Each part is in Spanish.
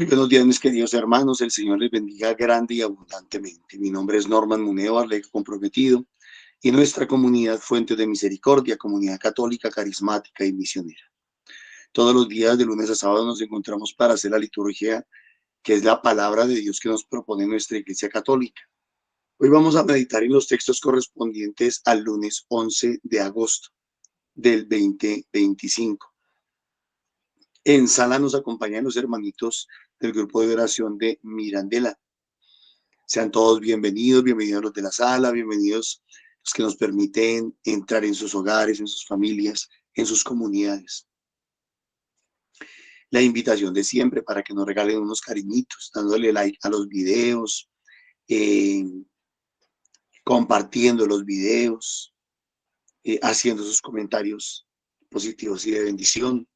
Muy buenos días, mis queridos hermanos. El Señor les bendiga grande y abundantemente. Mi nombre es Norman Muneo Arleg Comprometido y nuestra comunidad Fuente de Misericordia, comunidad católica, carismática y misionera. Todos los días, de lunes a sábado, nos encontramos para hacer la liturgia, que es la palabra de Dios que nos propone nuestra Iglesia Católica. Hoy vamos a meditar en los textos correspondientes al lunes 11 de agosto del 2025. En sala nos acompañan los hermanitos del grupo de oración de Mirandela. Sean todos bienvenidos, bienvenidos los de la sala, bienvenidos los que nos permiten entrar en sus hogares, en sus familias, en sus comunidades. La invitación de siempre para que nos regalen unos cariñitos, dándole like a los videos, compartiendo los videos, haciendo sus comentarios positivos y de bendición.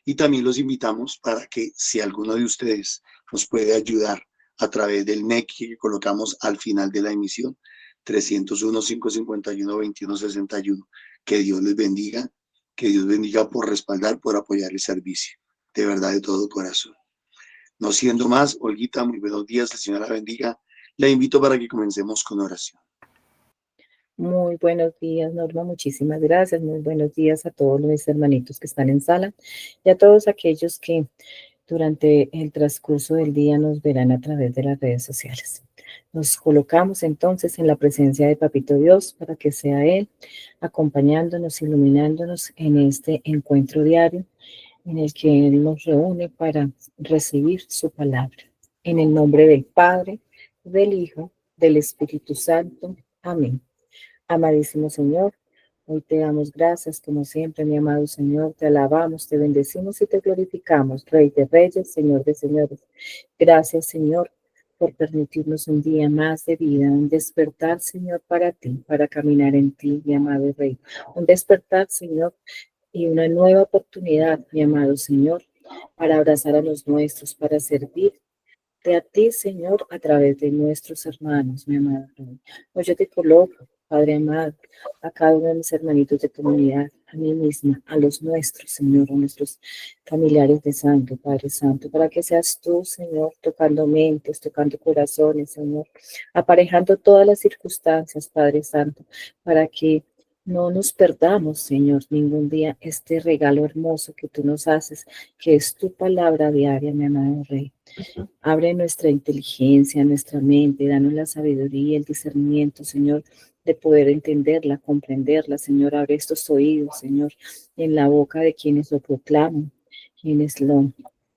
Y también los invitamos para que si alguno de ustedes nos puede ayudar a través del NEC que colocamos al final de la emisión, 301-551-2161. Que Dios les bendiga, que Dios bendiga por respaldar, por apoyar el servicio, de verdad, de todo corazón. No siendo más, Olguita, muy buenos días, el Señor la bendiga. La invito para que comencemos con oración. Muy buenos días, Norma, muchísimas gracias. Muy buenos días a todos mis hermanitos que están en sala y a todos aquellos que durante el transcurso del día nos verán a través de las redes sociales. Nos colocamos entonces en la presencia de Papito Dios para que sea Él acompañándonos, iluminándonos en este encuentro diario en el que Él nos reúne para recibir su palabra. En el nombre del Padre, del Hijo, del Espíritu Santo. Amén. Amadísimo Señor, hoy te damos gracias, como siempre, mi amado Señor, te alabamos, te bendecimos y te glorificamos, Rey de Reyes, Señor de Señores. Gracias, Señor, por permitirnos un día más de vida, un despertar, Señor, para ti, para caminar en ti, mi amado Rey. Un despertar, Señor, y una nueva oportunidad, mi amado Señor, para abrazar a los nuestros, para servir a ti, Señor, a través de nuestros hermanos, mi amado Rey. Hoy yo te coloco, Padre amado, a cada uno de mis hermanitos de comunidad, a mí misma, a los nuestros, Señor, a nuestros familiares de sangre, Padre Santo, para que seas tú, Señor, tocando mentes, tocando corazones, Señor, aparejando todas las circunstancias, Padre Santo, para que no nos perdamos, Señor, ningún día este regalo hermoso que tú nos haces, que es tu palabra diaria, mi amado Rey. Abre nuestra inteligencia, nuestra mente, danos la sabiduría, el discernimiento, Señor, de poder entenderla, comprenderla, Señor. Abre estos oídos, Señor, en la boca de quienes lo proclaman, quienes lo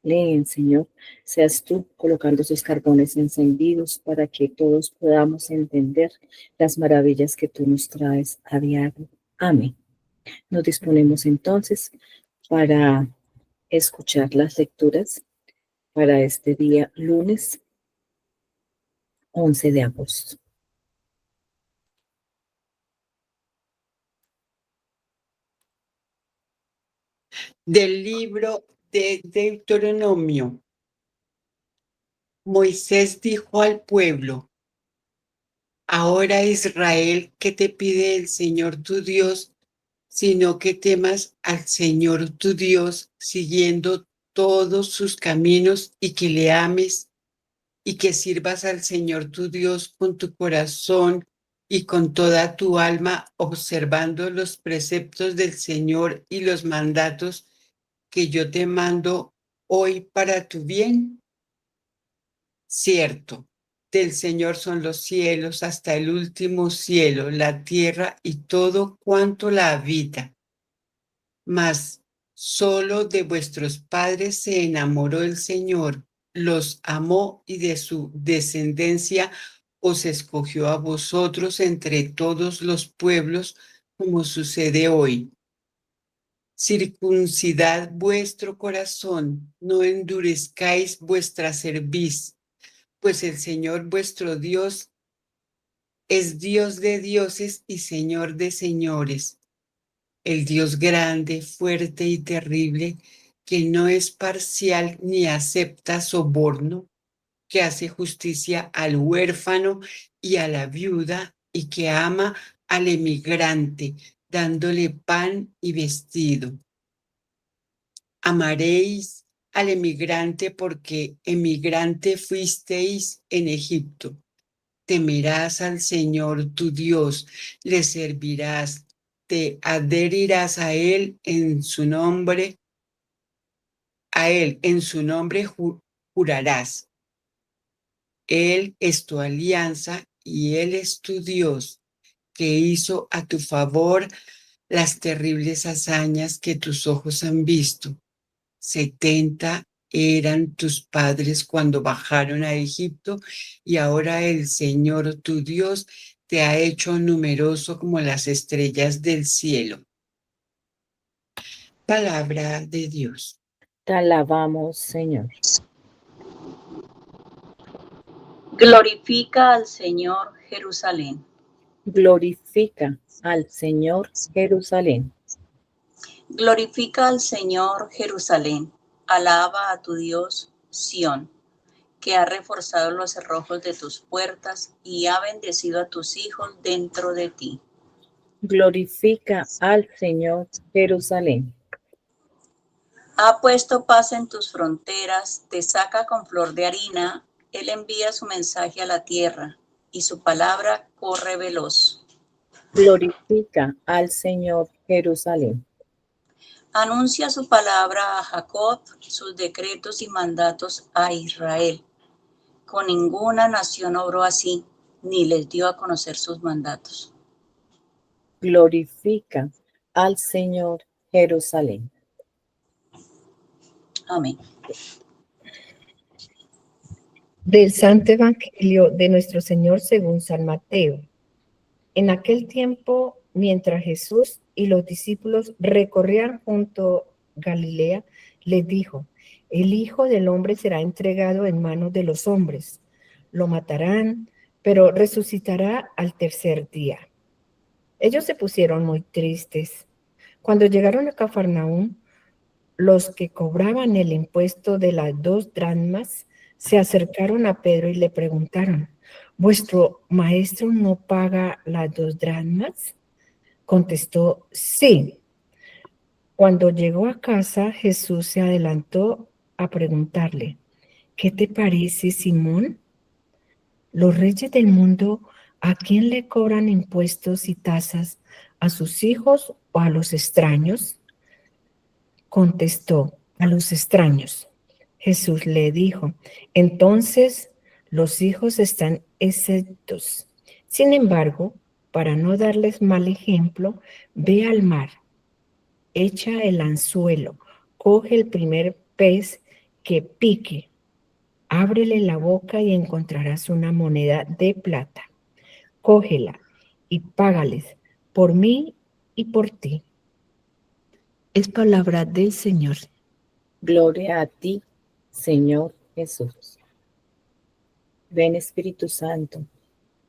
leen, Señor. Seas tú colocando esos carbones encendidos para que todos podamos entender las maravillas que tú nos traes a diario. Amén. Nos disponemos entonces para escuchar las lecturas para este día lunes 11 de agosto. Del libro de Deuteronomio. Moisés dijo al pueblo: Ahora, Israel, ¿qué te pide el Señor tu Dios? Sino que temas al Señor tu Dios, siguiendo todos sus caminos, y que le ames, y que sirvas al Señor tu Dios con tu corazón y con toda tu alma, observando los preceptos del Señor y los mandatos que yo te mando hoy para tu bien. Cierto, del Señor son los cielos hasta el último cielo, la tierra y todo cuanto la habita. Mas solo de vuestros padres se enamoró el Señor, los amó y de su descendencia os escogió a vosotros entre todos los pueblos, como sucede hoy. Circuncidad vuestro corazón, no endurezcáis vuestra cerviz, pues el Señor vuestro Dios es Dios de dioses y Señor de señores, el Dios grande, fuerte y terrible, que no es parcial ni acepta soborno, que hace justicia al huérfano y a la viuda y que ama al emigrante, dándole pan y vestido. Amaréis al emigrante porque emigrante fuisteis en Egipto. Temerás al Señor tu Dios, le servirás, te adherirás a Él en su nombre, jurarás. Él es tu alianza y Él es tu Dios, que hizo a tu favor las terribles hazañas que tus ojos han visto. 70 eran tus padres cuando bajaron a Egipto y ahora el Señor tu Dios te ha hecho numeroso como las estrellas del cielo. Palabra de Dios. Te alabamos, Señor. Glorifica al Señor Jerusalén. Glorifica al Señor Jerusalén. Glorifica al Señor Jerusalén. Alaba a tu Dios Sión, que ha reforzado los cerrojos de tus puertas y ha bendecido a tus hijos dentro de ti. Glorifica al Señor Jerusalén. Ha puesto paz en tus fronteras, te saca con flor de harina, Él envía su mensaje a la tierra y su palabra corre veloz. Glorifica al Señor Jerusalén. Anuncia su palabra a Jacob, sus decretos y mandatos a Israel. Con ninguna nación obró así, ni les dio a conocer sus mandatos. Glorifica al Señor Jerusalén. Amén. Del Santo Evangelio de nuestro Señor según San Mateo. En aquel tiempo, mientras Jesús y los discípulos recorrían junto a Galilea, les dijo: el Hijo del Hombre será entregado en manos de los hombres. Lo matarán, pero resucitará al tercer día. Ellos se pusieron muy tristes. Cuando llegaron a Cafarnaúm, los que cobraban el impuesto de las 2 dracmas se acercaron a Pedro y le preguntaron: ¿vuestro maestro no paga las 2 dracmas? Contestó: sí. Cuando llegó a casa, Jesús se adelantó a preguntarle: ¿qué te parece, Simón? ¿Los reyes del mundo a quién le cobran impuestos y tasas? ¿A sus hijos o a los extraños? Contestó: a los extraños. Jesús le dijo: entonces los hijos están exentos. Sin embargo, para no darles mal ejemplo, ve al mar, echa el anzuelo, coge el primer pez que pique, ábrele la boca y encontrarás una moneda de plata. Cógela y págales por mí y por ti. Es palabra del Señor. Gloria a ti, Señor Jesús. Ven, Espíritu Santo,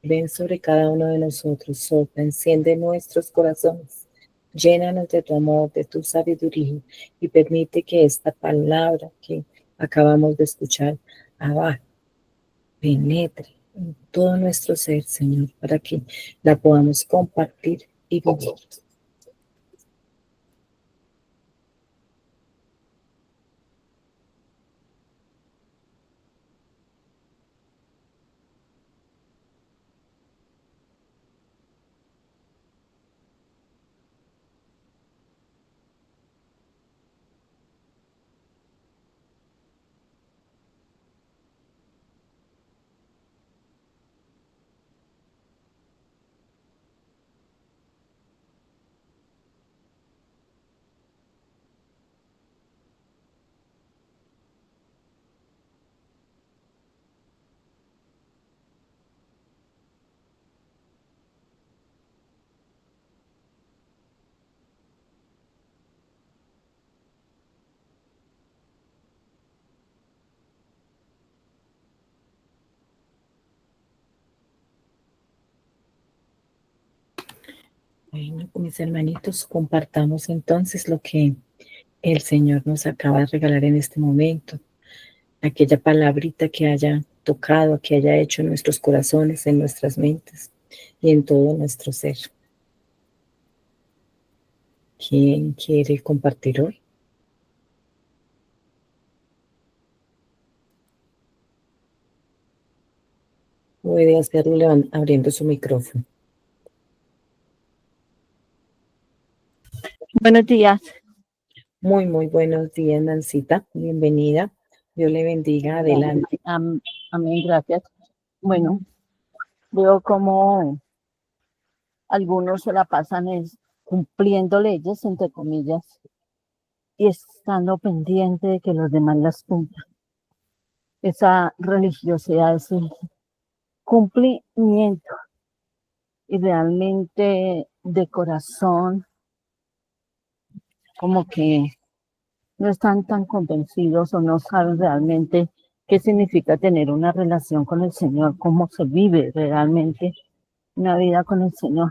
ven sobre cada uno de nosotros, sopla, enciende nuestros corazones, llénanos de tu amor, de tu sabiduría y permite que esta palabra que acabamos de escuchar penetre en todo nuestro ser, Señor, para que la podamos compartir y vivir. Bueno, mis hermanitos, compartamos entonces lo que el Señor nos acaba de regalar en este momento, aquella palabrita que haya tocado, que haya hecho en nuestros corazones, en nuestras mentes y en todo nuestro ser. ¿Quién quiere compartir hoy? Puede hacerlo abriendo su micrófono. Buenos días. Muy buenos días, Nancita. Bienvenida. Dios le bendiga. Adelante. Amén, gracias. Bueno, veo como algunos se la pasan cumpliendo leyes, entre comillas, y estando pendiente de que los demás las cumplan. Esa religiosidad, ese cumplimiento, y realmente de corazón, como que no están tan convencidos o no saben realmente qué significa tener una relación con el Señor, cómo se vive realmente una vida con el Señor.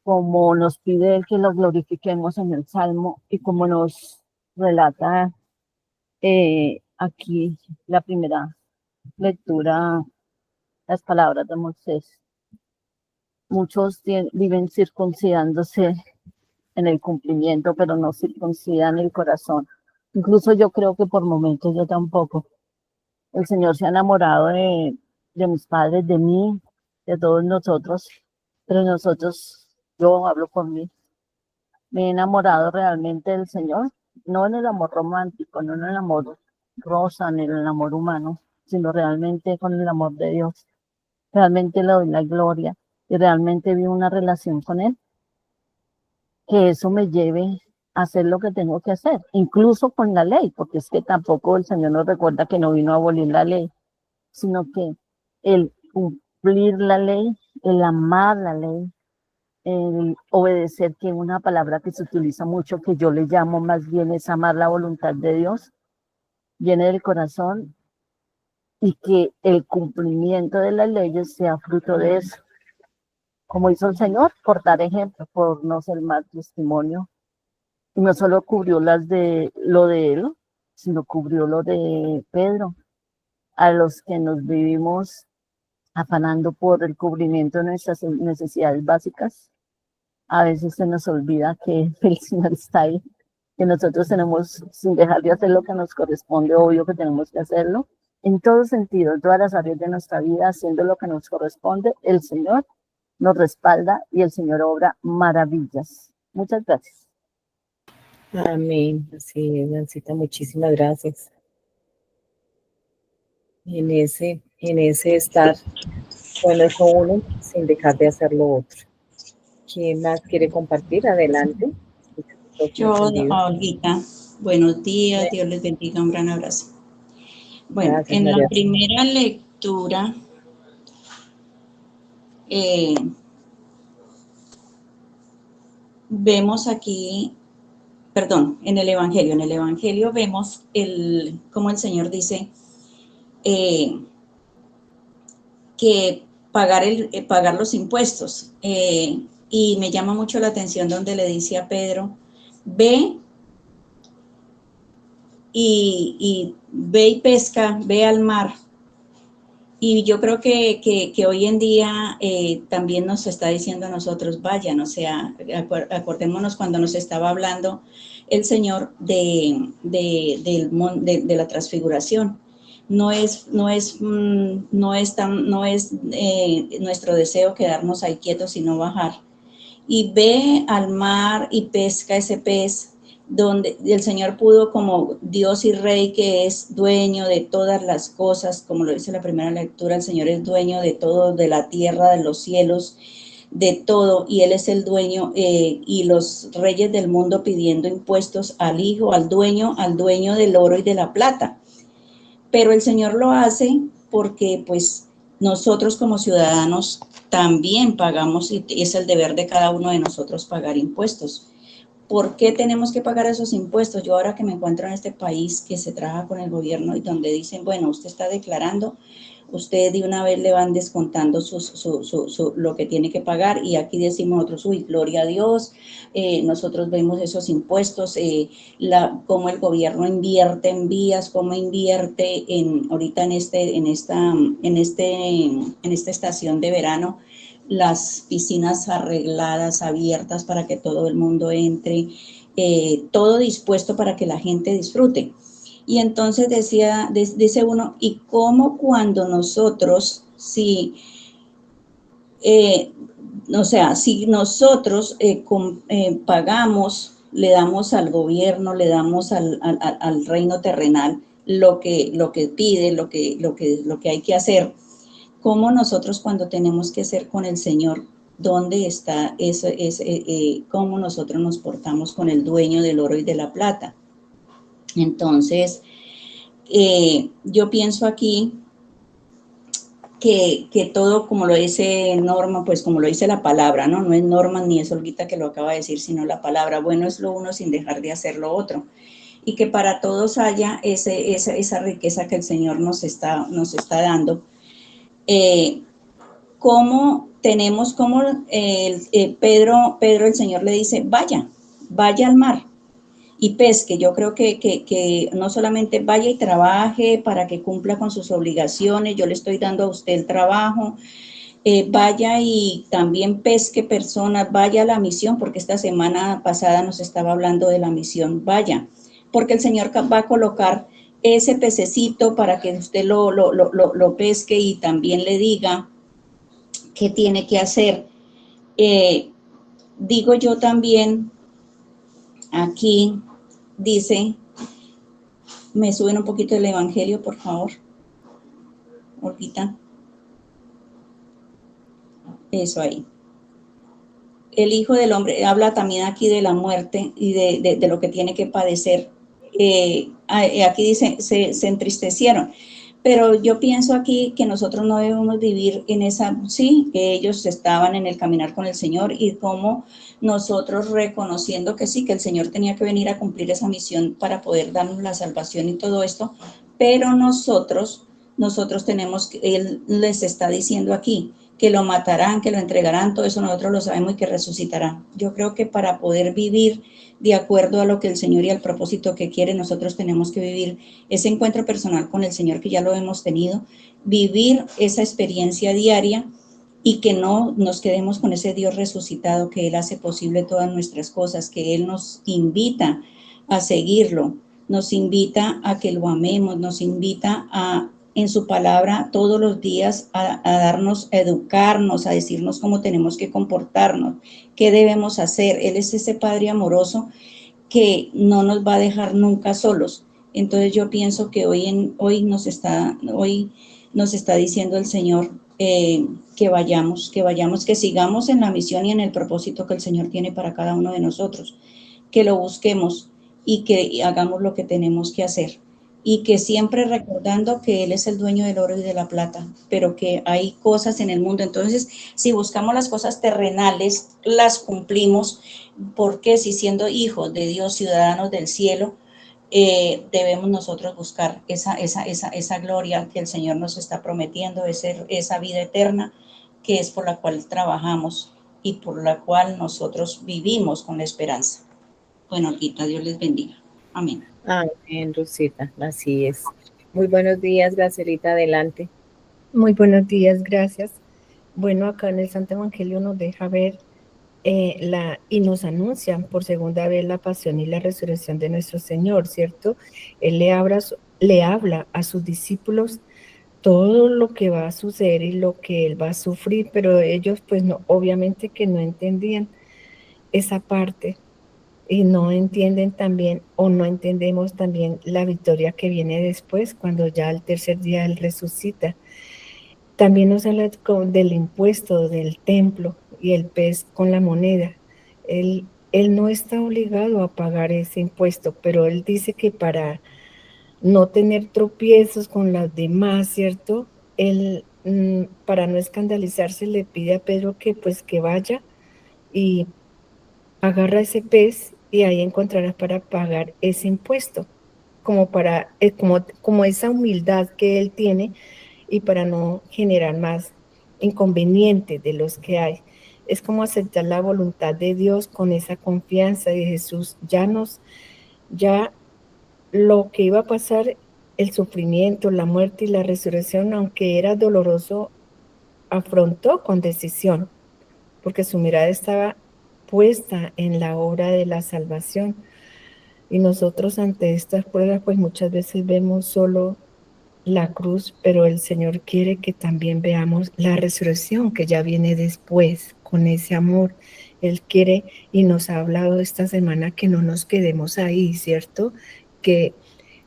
Como nos pide Él que lo glorifiquemos en el Salmo y como nos relata aquí la primera lectura, las palabras de Moisés. Muchos viven circuncidándose en el cumplimiento, pero no circuncidan el corazón. Incluso yo creo que por momentos yo tampoco. El Señor se ha enamorado de mis padres, de mí, de todos nosotros, pero nosotros, yo hablo por mí, me he enamorado realmente del Señor, no en el amor romántico, no en el amor rosa, ni en el amor humano, sino realmente con el amor de Dios. Realmente le doy la gloria y realmente vivo una relación con Él, que eso me lleve a hacer lo que tengo que hacer, incluso con la ley, porque es que tampoco el Señor nos recuerda que no vino a abolir la ley, sino que el cumplir la ley, el amar la ley, el obedecer, que es una palabra que se utiliza mucho, que yo le llamo más bien es amar la voluntad de Dios, viene del corazón, y que el cumplimiento de las leyes sea fruto de eso. Como hizo el Señor, por dar ejemplo, por no ser mal testimonio. Y no solo cubrió lo de él, sino cubrió lo de Pedro. A los que nos vivimos afanando por el cubrimiento de nuestras necesidades básicas, a veces se nos olvida que el Señor está ahí, que nosotros tenemos, sin dejar de hacer lo que nos corresponde, obvio que tenemos que hacerlo, en todo sentido, en todas las áreas de nuestra vida, haciendo lo que nos corresponde, el Señor nos respalda y el Señor obra maravillas. Muchas gracias. Amén. Así es, Nancita, muchísimas gracias. En ese estar bueno con uno sin dejar de hacer lo otro. ¿Quién más quiere compartir? Adelante. Yo, Olguita, buenos días, Dios les bendiga, un gran abrazo. Bueno, Gracias, en María. la primera lectura, vemos aquí, perdón, en el Evangelio vemos como el Señor dice que pagar los impuestos. Y me llama mucho la atención donde le dice a Pedro, ve y pesca, ve al mar. Y yo creo que hoy en día también nos está diciendo a nosotros, vayan, o sea, acordémonos cuando nos estaba hablando el Señor de la transfiguración. No es nuestro deseo quedarnos ahí quietos, sino bajar. Y ve al mar y pesca ese pez, donde el Señor pudo, como Dios y Rey que es dueño de todas las cosas, como lo dice la primera lectura, el Señor es dueño de todo, de la tierra, de los cielos, de todo, y Él es el dueño, y los reyes del mundo pidiendo impuestos al Hijo, al dueño del oro y de la plata. Pero el Señor lo hace porque pues nosotros como ciudadanos también pagamos, y es el deber de cada uno de nosotros pagar impuestos. ¿Por qué tenemos que pagar esos impuestos? Yo ahora que me encuentro en este país que se trabaja con el gobierno y donde dicen, bueno, usted está declarando, usted de una vez le van descontando lo que tiene que pagar, y aquí decimos nosotros, uy, gloria a Dios, nosotros vemos esos impuestos, cómo el gobierno invierte en vías, cómo invierte ahorita en esta estación de verano, las piscinas arregladas, abiertas para que todo el mundo entre, todo dispuesto para que la gente disfrute. Y entonces dice uno, ¿y cómo cuando nosotros, si nosotros pagamos, le damos al gobierno, le damos al reino terrenal lo que pide, lo que hay que hacer, cómo nosotros cuando tenemos que hacer con el Señor, dónde está eso, cómo nosotros nos portamos con el dueño del oro y de la plata? Entonces, yo pienso aquí que todo, como lo dice Norma, pues como lo dice la palabra, ¿no? No es Norma ni es Olguita que lo acaba de decir, sino la palabra. Bueno es lo uno sin dejar de hacer lo otro. Y que para todos haya esa riqueza que el Señor nos está dando. Como Pedro, el Señor le dice, vaya al mar y pesque. Yo creo que no solamente vaya y trabaje para que cumpla con sus obligaciones, yo le estoy dando a usted el trabajo, vaya y también pesque personas, vaya a la misión, porque esta semana pasada nos estaba hablando de la misión, vaya, porque el Señor va a colocar ese pececito para que usted lo pesque y también le diga qué tiene que hacer. Digo yo también, aquí dice, me suben un poquito el Evangelio, por favor, Olguita. Eso ahí. El Hijo del Hombre habla también aquí de la muerte y de lo que tiene que padecer. Aquí dice, se entristecieron. Pero yo pienso aquí que nosotros no debemos vivir en esa, sí, que ellos estaban en el caminar con el Señor y como nosotros reconociendo que sí, que el Señor tenía que venir a cumplir esa misión para poder darnos la salvación y todo esto, pero nosotros tenemos, Él les está diciendo aquí, que lo matarán, que lo entregarán, todo eso nosotros lo sabemos y que resucitará. Yo creo que para poder vivir de acuerdo a lo que el Señor y al propósito que quiere, nosotros tenemos que vivir ese encuentro personal con el Señor que ya lo hemos tenido, vivir esa experiencia diaria y que no nos quedemos con ese Dios resucitado, que Él hace posible todas nuestras cosas, que Él nos invita a seguirlo, nos invita a que lo amemos, nos invita a en su palabra todos los días a darnos, a educarnos, a decirnos cómo tenemos que comportarnos, qué debemos hacer. Él es ese Padre amoroso que no nos va a dejar nunca solos. Entonces yo pienso que hoy nos está diciendo el Señor que vayamos, que sigamos en la misión y en el propósito que el Señor tiene para cada uno de nosotros, que lo busquemos y que hagamos lo que tenemos que hacer. Y que siempre recordando que Él es el dueño del oro y de la plata, pero que hay cosas en el mundo. Entonces, si buscamos las cosas terrenales, las cumplimos, porque si siendo hijos de Dios, ciudadanos del cielo, debemos nosotros buscar esa gloria que el Señor nos está prometiendo, esa vida eterna que es por la cual trabajamos y por la cual nosotros vivimos con la esperanza. Bueno, Olguita, Dios les bendiga. Amén. Amén, Rosita, así es. Muy buenos días, Gracielita, adelante. Muy buenos días, gracias. Bueno, acá en el Santo Evangelio nos deja ver y nos anuncian por segunda vez la pasión y la resurrección de nuestro Señor, ¿cierto? Él le habla a sus discípulos todo lo que va a suceder y lo que Él va a sufrir, pero ellos pues no, obviamente que no entendían esa parte. Y no entienden también o no entendemos también la victoria que viene después, cuando ya al tercer día Él resucita. También nos habla del impuesto del templo y el pez con la moneda. Él no está obligado a pagar ese impuesto, pero Él dice que para no tener tropiezos con las demás, ¿cierto? Él, para no escandalizarse, le pide a Pedro que pues que vaya y agarra ese pez y ahí encontrarás para pagar ese impuesto, como esa humildad que él tiene y para no generar más inconvenientes de los que hay. Es como aceptar la voluntad de Dios con esa confianza de Jesús. Ya lo que iba a pasar, el sufrimiento, la muerte y la resurrección, aunque era doloroso, afrontó con decisión, porque su mirada estaba puesta en la obra de la salvación. Y nosotros ante estas pruebas, pues muchas veces vemos solo la cruz, pero el Señor quiere que también veamos la resurrección que ya viene después, con ese amor. Él quiere y nos ha hablado esta semana que no nos quedemos ahí, ¿cierto? Que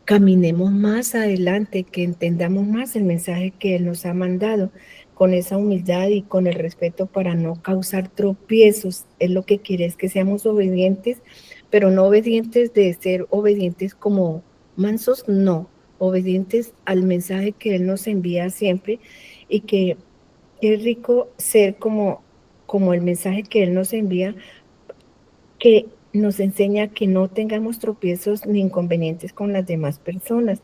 caminemos más adelante, que entendamos más el mensaje que Él nos ha mandado con esa humildad y con el respeto para no causar tropiezos. Él lo que quiere es que seamos obedientes, pero no obedientes de ser obedientes como mansos, no, obedientes al mensaje que Él nos envía siempre y que es rico ser como el mensaje que Él nos envía, que nos enseña que no tengamos tropiezos ni inconvenientes con las demás personas,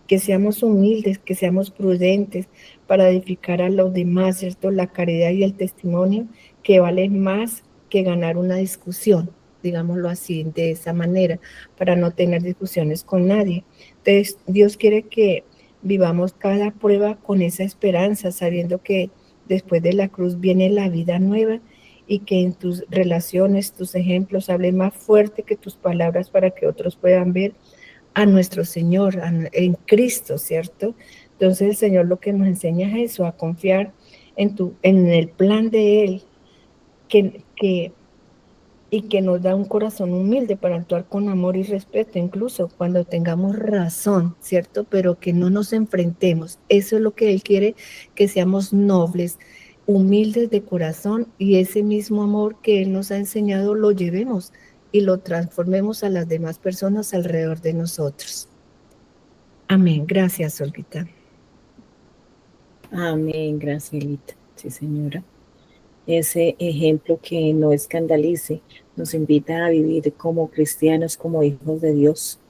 que seamos humildes, que seamos prudentes para edificar a los demás, ¿cierto? La caridad y el testimonio que vale más que ganar una discusión, digámoslo así, de esa manera, para no tener discusiones con nadie. Entonces, Dios quiere que vivamos cada prueba con esa esperanza, sabiendo que después de la cruz viene la vida nueva y que en tus relaciones, tus ejemplos hablen más fuerte que tus palabras para que otros puedan ver a nuestro Señor, en Cristo, ¿cierto? Entonces el Señor lo que nos enseña es eso, a confiar en el plan de Él, que, y que nos da un corazón humilde para actuar con amor y respeto, incluso cuando tengamos razón, ¿cierto? Pero que no nos enfrentemos. Eso es lo que Él quiere, que seamos nobles, humildes de corazón y ese mismo amor que Él nos ha enseñado lo llevemos y lo transformemos a las demás personas alrededor de nosotros. Amén. Gracias, Olguita. Amén, Gracielita. Sí, señora. Ese ejemplo que no escandalice nos invita a vivir como cristianos, como hijos de Dios.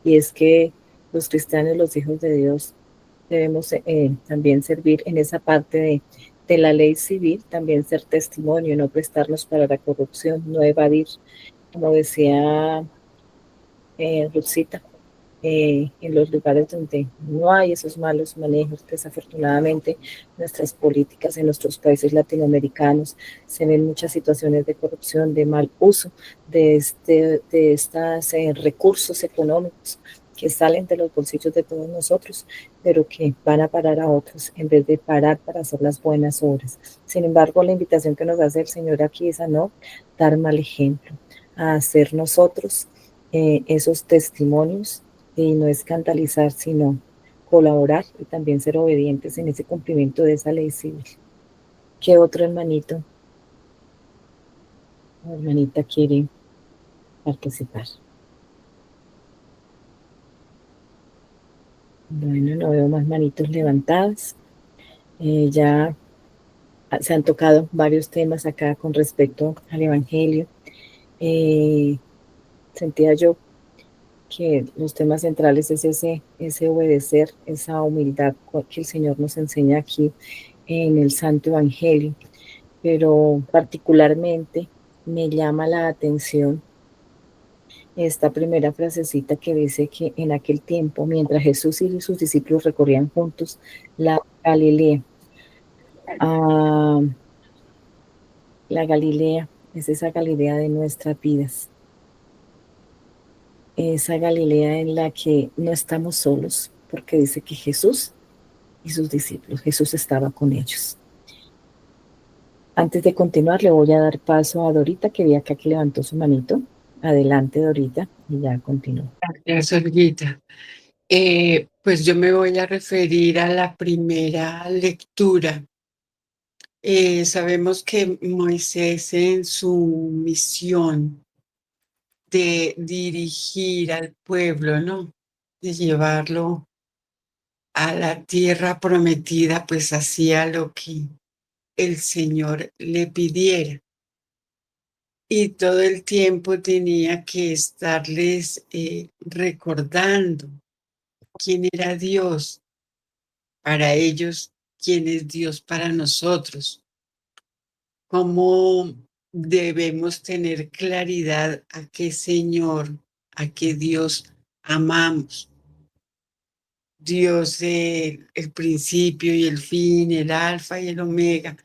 Y es que los cristianos, los hijos de Dios, debemos también servir en esa parte de la ley civil, también ser testimonio, no prestarnos para la corrupción, no evadir, como decía Ruthcita, en los lugares donde no hay esos malos manejos. Desafortunadamente, nuestras políticas en nuestros países latinoamericanos se ven muchas situaciones de corrupción, de mal uso de estos recursos económicos que salen de los bolsillos de todos nosotros, pero que van a parar a otros en vez de parar para hacer las buenas obras. Sin embargo, la invitación que nos hace el Señor aquí es a no dar mal ejemplo, a hacer nosotros esos testimonios y no escandalizar, sino colaborar y también ser obedientes en ese cumplimiento de esa ley civil. ¿Qué otro hermanito o hermanita quiere participar? Bueno, no veo más manitos levantadas. Ya se han tocado varios temas acá con respecto al Evangelio. Sentía yo que los temas centrales es ese obedecer, esa humildad que el Señor nos enseña aquí en el Santo Evangelio. Pero particularmente me llama la atención esta primera frasecita que dice que en aquel tiempo, mientras Jesús y sus discípulos recorrían juntos Galilea, ah, la Galilea es esa Galilea de nuestras vidas, esa Galilea en la que no estamos solos, porque dice que Jesús y sus discípulos, Jesús estaba con ellos. Antes de continuar, le voy a dar paso a Dorita, que vi acá que levantó su manito. Adelante, Dorita, y ya continúo. Gracias, Olguita. Pues yo me voy a referir a la primera lectura. Sabemos que Moisés en su misión de dirigir al pueblo, ¿no? De llevarlo a la tierra prometida, pues hacía lo que el Señor le pidiera. Y todo el tiempo tenía que estarles recordando quién era Dios para ellos, quién es Dios para nosotros, cómo debemos tener claridad a qué Señor, a qué Dios amamos. Dios, el principio y el fin, el alfa y el omega.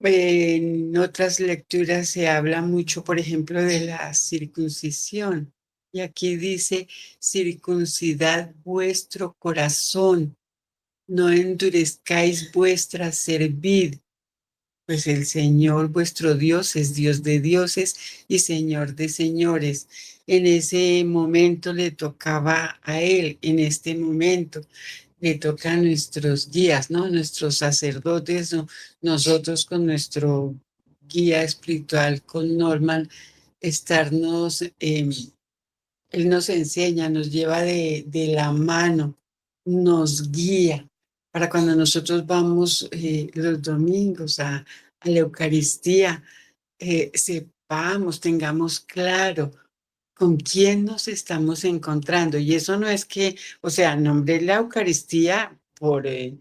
En otras lecturas se habla mucho, por ejemplo, de la circuncisión. Y aquí dice, circuncidad vuestro corazón, no endurezcáis vuestra cerviz, pues el Señor vuestro Dios es Dios de dioses y Señor de señores. En ese momento le tocaba a Él, en este momento le toca a nuestros guías, ¿no? Nuestros sacerdotes, ¿no? Nosotros con nuestro guía espiritual, con Norman, estarnos, él nos enseña, nos lleva de la mano, nos guía para cuando nosotros vamos los domingos a la Eucaristía, sepamos, tengamos claro con quién nos estamos encontrando. Y eso no es que, o sea, nombré la Eucaristía por el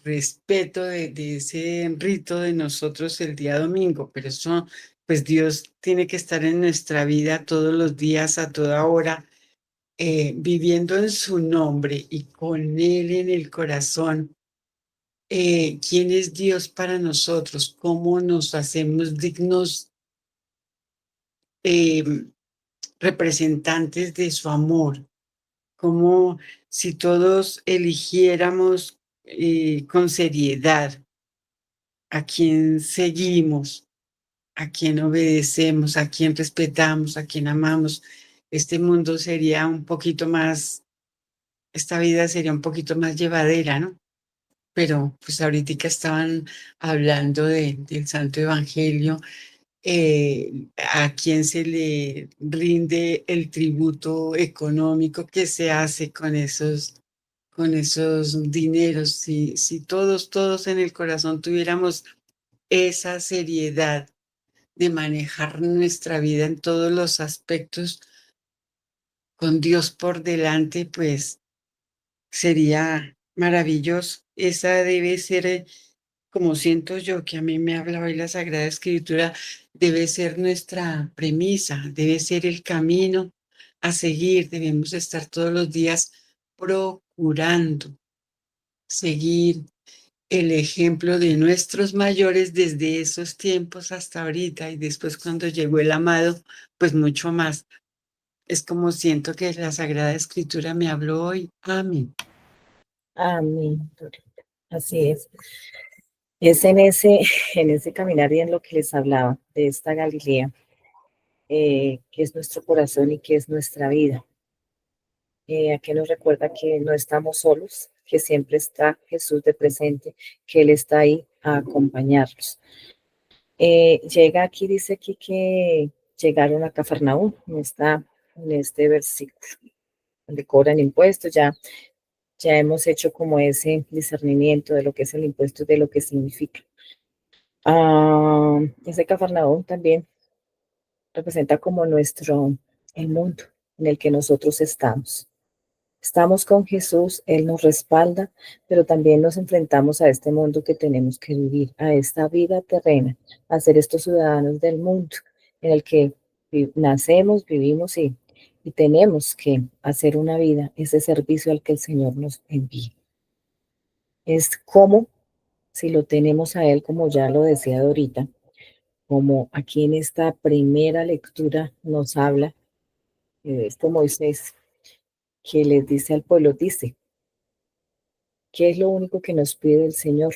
respeto de ese rito de nosotros el día domingo, pero eso, pues Dios tiene que estar en nuestra vida todos los días, a toda hora, viviendo en su nombre y con Él en el corazón. ¿Quién es Dios para nosotros? ¿Cómo nos hacemos dignos eh, representantes de su amor? Como si todos eligiéramos con seriedad a quién seguimos, a quién obedecemos, a quién respetamos, a quién amamos, este mundo sería un poquito más, esta vida sería un poquito más llevadera, ¿no? Pero pues ahorita estaban hablando del Santo Evangelio, a quién se le rinde el tributo económico que se hace con esos dineros. Si todos en el corazón tuviéramos esa seriedad de manejar nuestra vida en todos los aspectos con Dios por delante, pues sería maravilloso. Esa debe ser, como siento yo que a mí me habla hoy la Sagrada Escritura, debe ser nuestra premisa, debe ser el camino a seguir. Debemos estar todos los días procurando seguir el ejemplo de nuestros mayores desde esos tiempos hasta ahorita, y después cuando llegó el amado, pues mucho más. Es como siento que la Sagrada Escritura me habló hoy. Amén. Amén. Así es. Es en ese caminar y en lo que les hablaba de esta Galilea, que es nuestro corazón y que es nuestra vida. Aquí nos recuerda que no estamos solos, que siempre está Jesús de presente, que Él está ahí a acompañarnos. Llega aquí, dice aquí que llegaron a Cafarnaúm, en este versículo, donde cobran impuestos. Ya hemos hecho como ese discernimiento de lo que es el impuesto y de lo que significa. Ese Cafarnaúm también representa como el mundo en el que nosotros estamos. Estamos con Jesús, Él nos respalda, pero también nos enfrentamos a este mundo que tenemos que vivir, a esta vida terrena, a ser estos ciudadanos del mundo en el que nacemos, vivimos y tenemos que hacer una vida, ese servicio al que el Señor nos envía. Es como si lo tenemos a Él, como ya lo decía ahorita, como aquí en esta primera lectura nos habla de este Moisés que les dice al pueblo, dice, ¿qué es lo único que nos pide el Señor?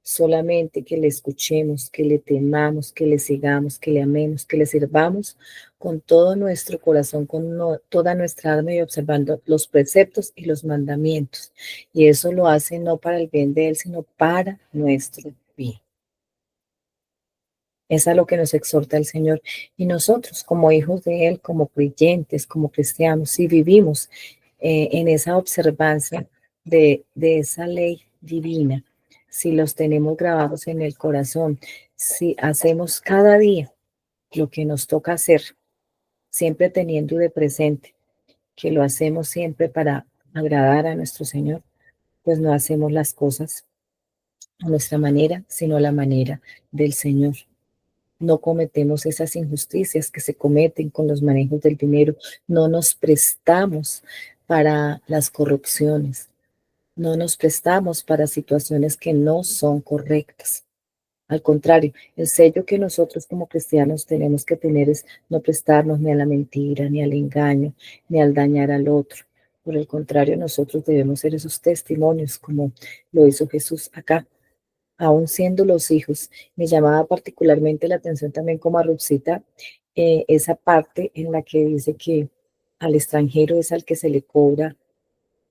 Solamente que le escuchemos, que le temamos, que le sigamos, que le amemos, que le sirvamos con todo nuestro corazón, con toda nuestra alma y observando los preceptos y los mandamientos. Y eso lo hace no para el bien de Él, sino para nuestro bien. Es a lo que nos exhorta el Señor. Y nosotros, como hijos de Él, como creyentes, como cristianos, si vivimos en esa observancia de esa ley divina, si los tenemos grabados en el corazón, si hacemos cada día lo que nos toca hacer, siempre teniendo de presente que lo hacemos siempre para agradar a nuestro Señor, pues no hacemos las cosas a nuestra manera, sino a la manera del Señor. No cometemos esas injusticias que se cometen con los manejos del dinero, no nos prestamos para las corrupciones, no nos prestamos para situaciones que no son correctas. Al contrario, el sello que nosotros como cristianos tenemos que tener es no prestarnos ni a la mentira, ni al engaño, ni al dañar al otro. Por el contrario, nosotros debemos ser esos testimonios como lo hizo Jesús acá, aún siendo los hijos. Me llamaba particularmente la atención también como a Ruxita, esa parte en la que dice que al extranjero es al que se le cobra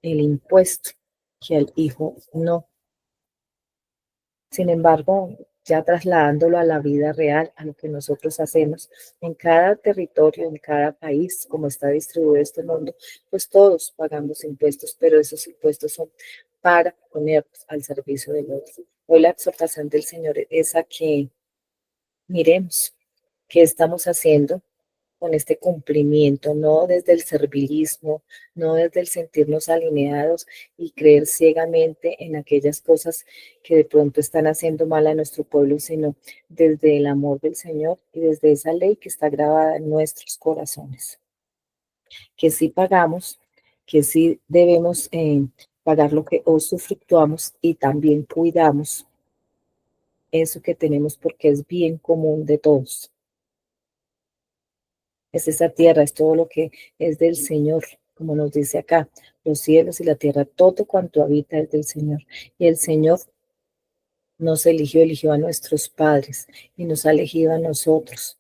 el impuesto, que al hijo no. Sin embargo, ya trasladándolo a la vida real, a lo que nosotros hacemos en cada territorio, en cada país, como está distribuido este mundo, pues todos pagamos impuestos, pero esos impuestos son para ponernos al servicio del otro. Hoy la exhortación del Señor es a que miremos qué estamos haciendo con este cumplimiento, no desde el servilismo, no desde el sentirnos alineados y creer ciegamente en aquellas cosas que de pronto están haciendo mal a nuestro pueblo, sino desde el amor del Señor y desde esa ley que está grabada en nuestros corazones. Que sí pagamos, que sí debemos pagar lo que usufructuamos y también cuidamos eso que tenemos porque es bien común de todos. Es esa tierra, es todo lo que es del Señor, como nos dice acá, los cielos y la tierra, todo cuanto habita es del Señor. Y el Señor nos eligió a nuestros padres y nos ha elegido a nosotros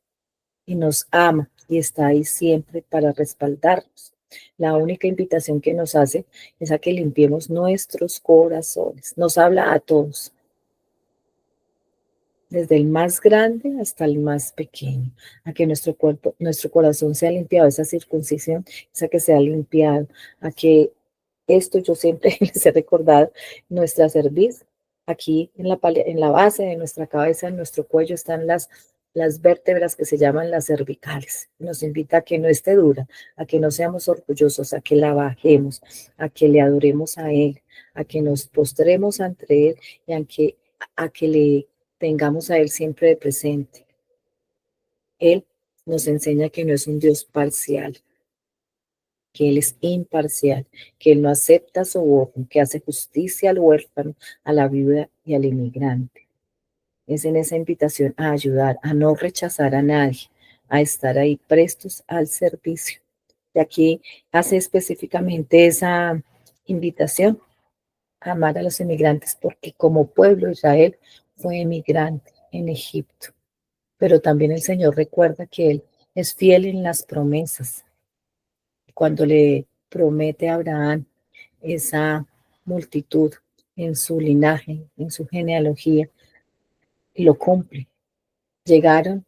y nos ama y está ahí siempre para respaldarnos. La única invitación que nos hace es a que limpiemos nuestros corazones. Nos habla a todos, desde el más grande hasta el más pequeño, a que nuestro cuerpo, nuestro corazón sea limpiado, esa circuncisión, esa que sea limpiado, a que esto yo siempre les he recordado, nuestra cerviz, aquí en la base de nuestra cabeza, en nuestro cuello están las vértebras que se llaman las cervicales. Nos invita a que no esté dura, a que no seamos orgullosos, a que la bajemos, a que le adoremos a Él, a que nos postremos ante Él y a que le tengamos a Él siempre de presente. Él nos enseña que no es un Dios parcial, que Él es imparcial, que Él no acepta soborno, que hace justicia al huérfano, a la viuda y al inmigrante. Es en esa invitación a ayudar, a no rechazar a nadie, a estar ahí prestos al servicio. Y aquí hace específicamente esa invitación a amar a los inmigrantes, porque como pueblo Israel fue emigrante en Egipto. Pero también el Señor recuerda que Él es fiel en las promesas. Cuando le promete a Abraham esa multitud en su linaje, en su genealogía, y lo cumple. Llegaron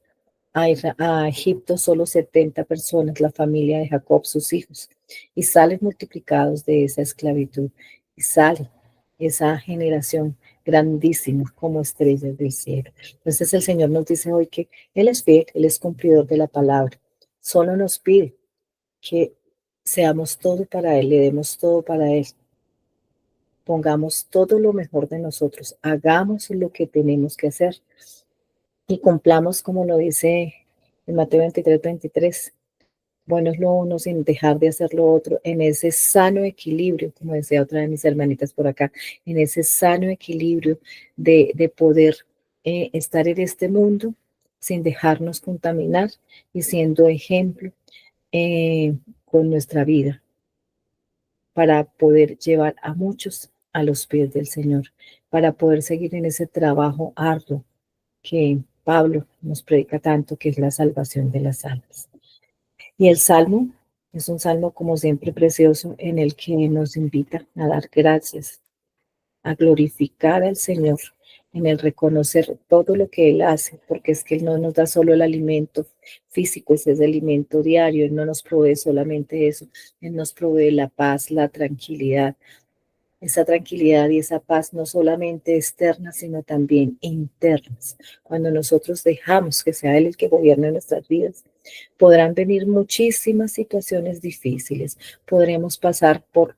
a Egipto solo 70 personas, la familia de Jacob, sus hijos, y salen multiplicados de esa esclavitud, y sale esa generación grandísima como estrellas del cielo. Entonces el Señor nos dice hoy que Él es fiel, Él es cumplidor de la palabra, solo nos pide que seamos todo para Él, le demos todo para Él, pongamos todo lo mejor de nosotros, hagamos lo que tenemos que hacer y cumplamos como lo dice en Mateo 23. Bueno es lo uno sin dejar de hacer lo otro, en ese sano equilibrio, como decía otra de mis hermanitas por acá, en ese sano equilibrio de poder estar en este mundo sin dejarnos contaminar y siendo ejemplo con nuestra vida para poder llevar a muchos a los pies del Señor, para poder seguir en ese trabajo arduo que Pablo nos predica tanto, que es la salvación de las almas. Y el Salmo es un salmo, como siempre, precioso, en el que nos invita a dar gracias, a glorificar al Señor, en el reconocer todo lo que Él hace, porque es que Él no nos da solo el alimento físico, ese es el alimento diario, Él no nos provee solamente eso, Él nos provee la paz, la tranquilidad, esa tranquilidad y esa paz no solamente externas, sino también internas. Cuando nosotros dejamos que sea Él el que gobierne nuestras vidas, podrán venir muchísimas situaciones difíciles, podremos pasar por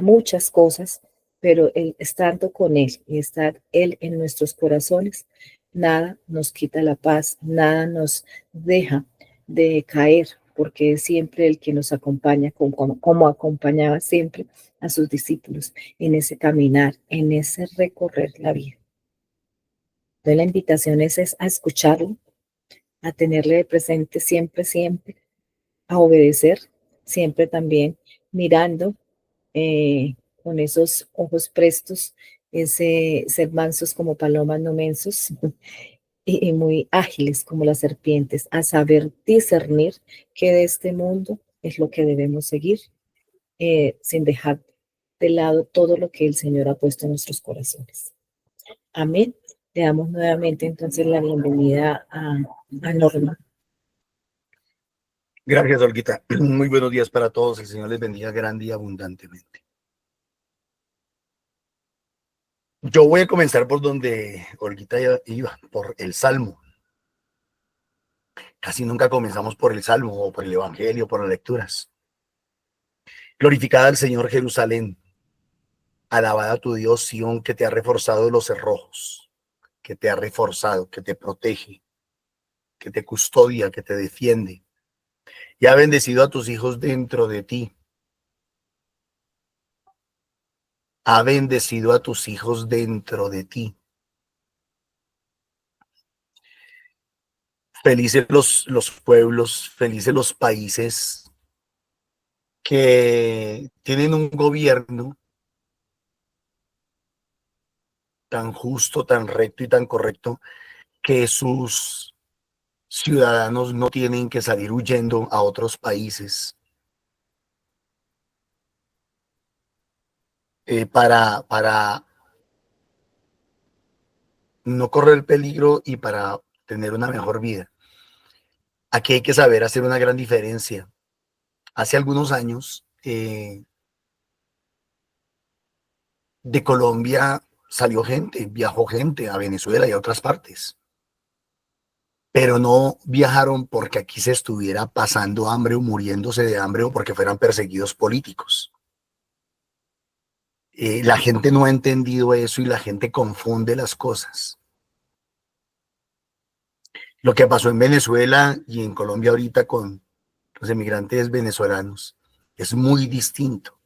muchas cosas, pero estando con Él y estar Él en nuestros corazones, nada nos quita la paz, nada nos deja de caer, porque es siempre el que nos acompaña, como acompañaba siempre a sus discípulos en ese caminar, en ese recorrer la vida. Entonces la invitación es a escucharlo, a tenerle presente siempre, siempre, a obedecer, siempre también mirando con esos ojos prestos, ese ser mansos como palomas no mensos y muy ágiles como las serpientes, a saber discernir que de este mundo es lo que debemos seguir, sin dejar de lado todo lo que el Señor ha puesto en nuestros corazones. Amén. Le damos nuevamente entonces la bienvenida a Norma. Gracias, Olguita. Muy buenos días para todos. El Señor les bendiga grande y abundantemente. Yo voy a comenzar por donde Olguita iba, por el Salmo. Casi nunca comenzamos por el Salmo o por el Evangelio, por las lecturas. Glorificada al Señor Jerusalén. Alabada a tu Dios, Sión, que te ha reforzado los cerrojos, que te ha reforzado, que te protege, que te custodia, que te defiende. Y ha bendecido a tus hijos dentro de ti. Ha bendecido a tus hijos dentro de ti. Felices los pueblos, felices los países que tienen un gobierno tan justo, tan recto y tan correcto que sus ciudadanos no tienen que salir huyendo a otros países para no correr el peligro y para tener una mejor vida. Aquí hay que saber hacer una gran diferencia. Hace algunos años de Colombia salió gente, viajó gente a Venezuela y a otras partes, pero no viajaron porque aquí se estuviera pasando hambre o muriéndose de hambre o porque fueran perseguidos políticos. La gente no ha entendido eso y la gente confunde las cosas. Lo que pasó en Venezuela y en Colombia ahorita con los emigrantes venezolanos es muy distinto,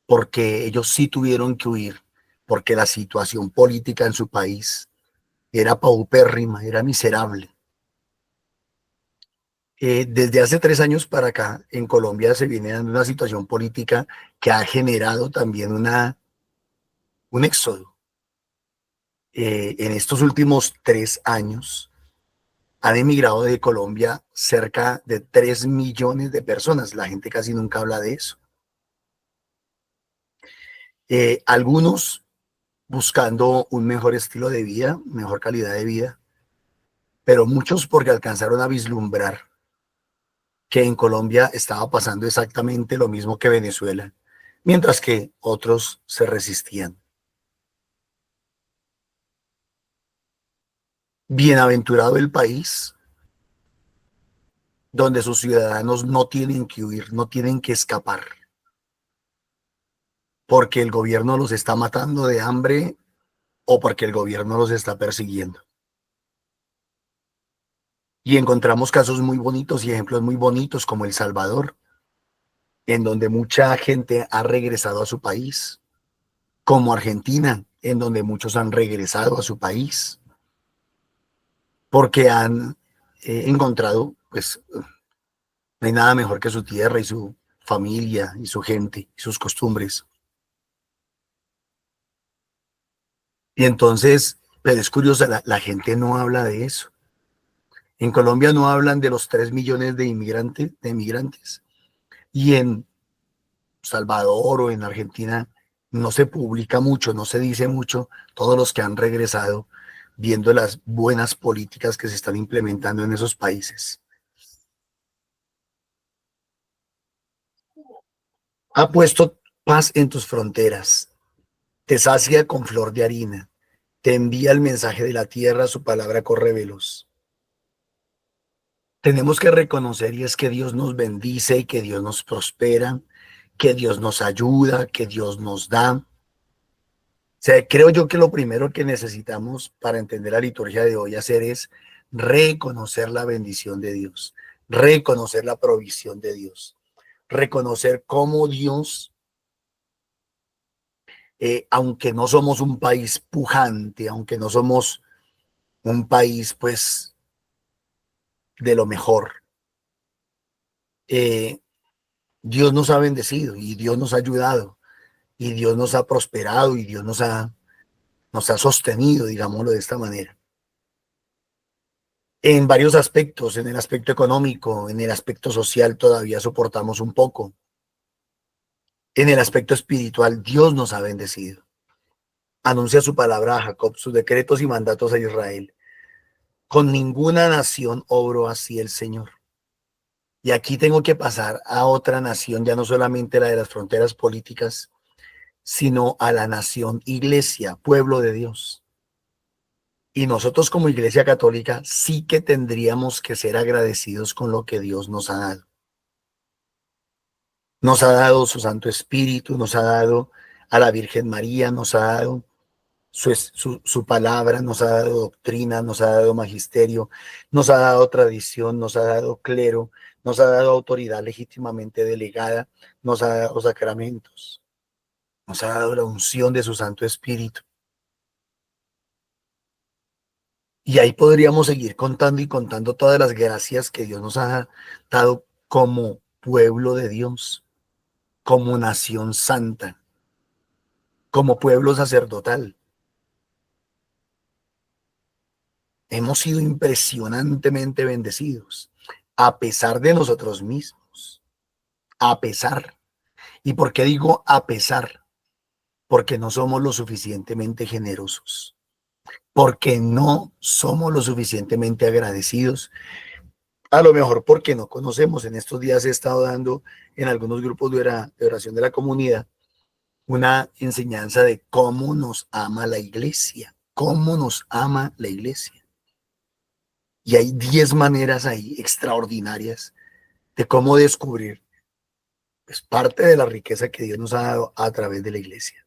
porque ellos sí tuvieron que huir, porque la situación política en su país era paupérrima, era miserable. Desde hace 3 años para acá, en Colombia se viene dando una situación política que ha generado también un éxodo. En estos últimos 3 años han emigrado de Colombia cerca de 3 millones de personas. La gente casi nunca habla de eso. Algunos buscando un mejor estilo de vida, mejor calidad de vida, pero muchos porque alcanzaron a vislumbrar que en Colombia estaba pasando exactamente lo mismo que Venezuela, mientras que otros se resistían. Bienaventurado el país donde sus ciudadanos no tienen que huir, no tienen que escapar, porque el gobierno los está matando de hambre o porque el gobierno los está persiguiendo. Y encontramos casos muy bonitos y ejemplos muy bonitos como El Salvador, en donde mucha gente ha regresado a su país, como Argentina, en donde muchos han regresado a su país, porque han encontrado, pues, no hay nada mejor que su tierra y su familia y su gente y sus costumbres. Y entonces, pero es curioso, la gente no habla de eso. En Colombia no hablan de los 3 millones de inmigrantes. Y en Salvador o en Argentina no se publica mucho, no se dice mucho todos los que han regresado, viendo las buenas políticas que se están implementando en esos países. Ha puesto paz en tus fronteras, te sacia con flor de harina, te envía el mensaje de la tierra, su palabra corre veloz. Tenemos que reconocer y es que Dios nos bendice y que Dios nos prospera, que Dios nos ayuda, que Dios nos da. O sea, creo yo que lo primero que necesitamos para entender la liturgia de hoy hacer es reconocer la bendición de Dios, reconocer la provisión de Dios, reconocer cómo Dios, aunque no somos un país pujante, aunque no somos un país pues de lo mejor. Dios nos ha bendecido y Dios nos ha ayudado y Dios nos ha prosperado y Dios nos ha sostenido, digámoslo de esta manera. En varios aspectos, en el aspecto económico, en el aspecto social todavía soportamos un poco. En el aspecto espiritual, Dios nos ha bendecido. Anuncia su palabra a Jacob, sus decretos y mandatos a Israel. Con ninguna nación obró así el Señor. Y aquí tengo que pasar a otra nación, ya no solamente la de las fronteras políticas, sino a la nación iglesia, pueblo de Dios. Y nosotros como Iglesia Católica sí que tendríamos que ser agradecidos con lo que Dios nos ha dado. Nos ha dado su Santo Espíritu, nos ha dado a la Virgen María, nos ha dado su palabra, nos ha dado doctrina, nos ha dado magisterio, nos ha dado tradición, nos ha dado clero, nos ha dado autoridad legítimamente delegada, nos ha dado sacramentos, nos ha dado la unción de su Santo Espíritu. Y ahí podríamos seguir contando y contando todas las gracias que Dios nos ha dado como pueblo de Dios, como nación santa, como pueblo sacerdotal. Hemos sido impresionantemente bendecidos, a pesar de nosotros mismos, a pesar. ¿Y por qué digo a pesar? Porque no somos lo suficientemente generosos, porque no somos lo suficientemente agradecidos, a lo mejor porque no conocemos. En estos días he estado dando en algunos grupos de oración de la comunidad una enseñanza de cómo nos ama la iglesia, cómo nos ama la iglesia. Y hay 10 maneras ahí extraordinarias de cómo descubrir pues, parte de la riqueza que Dios nos ha dado a través de la iglesia.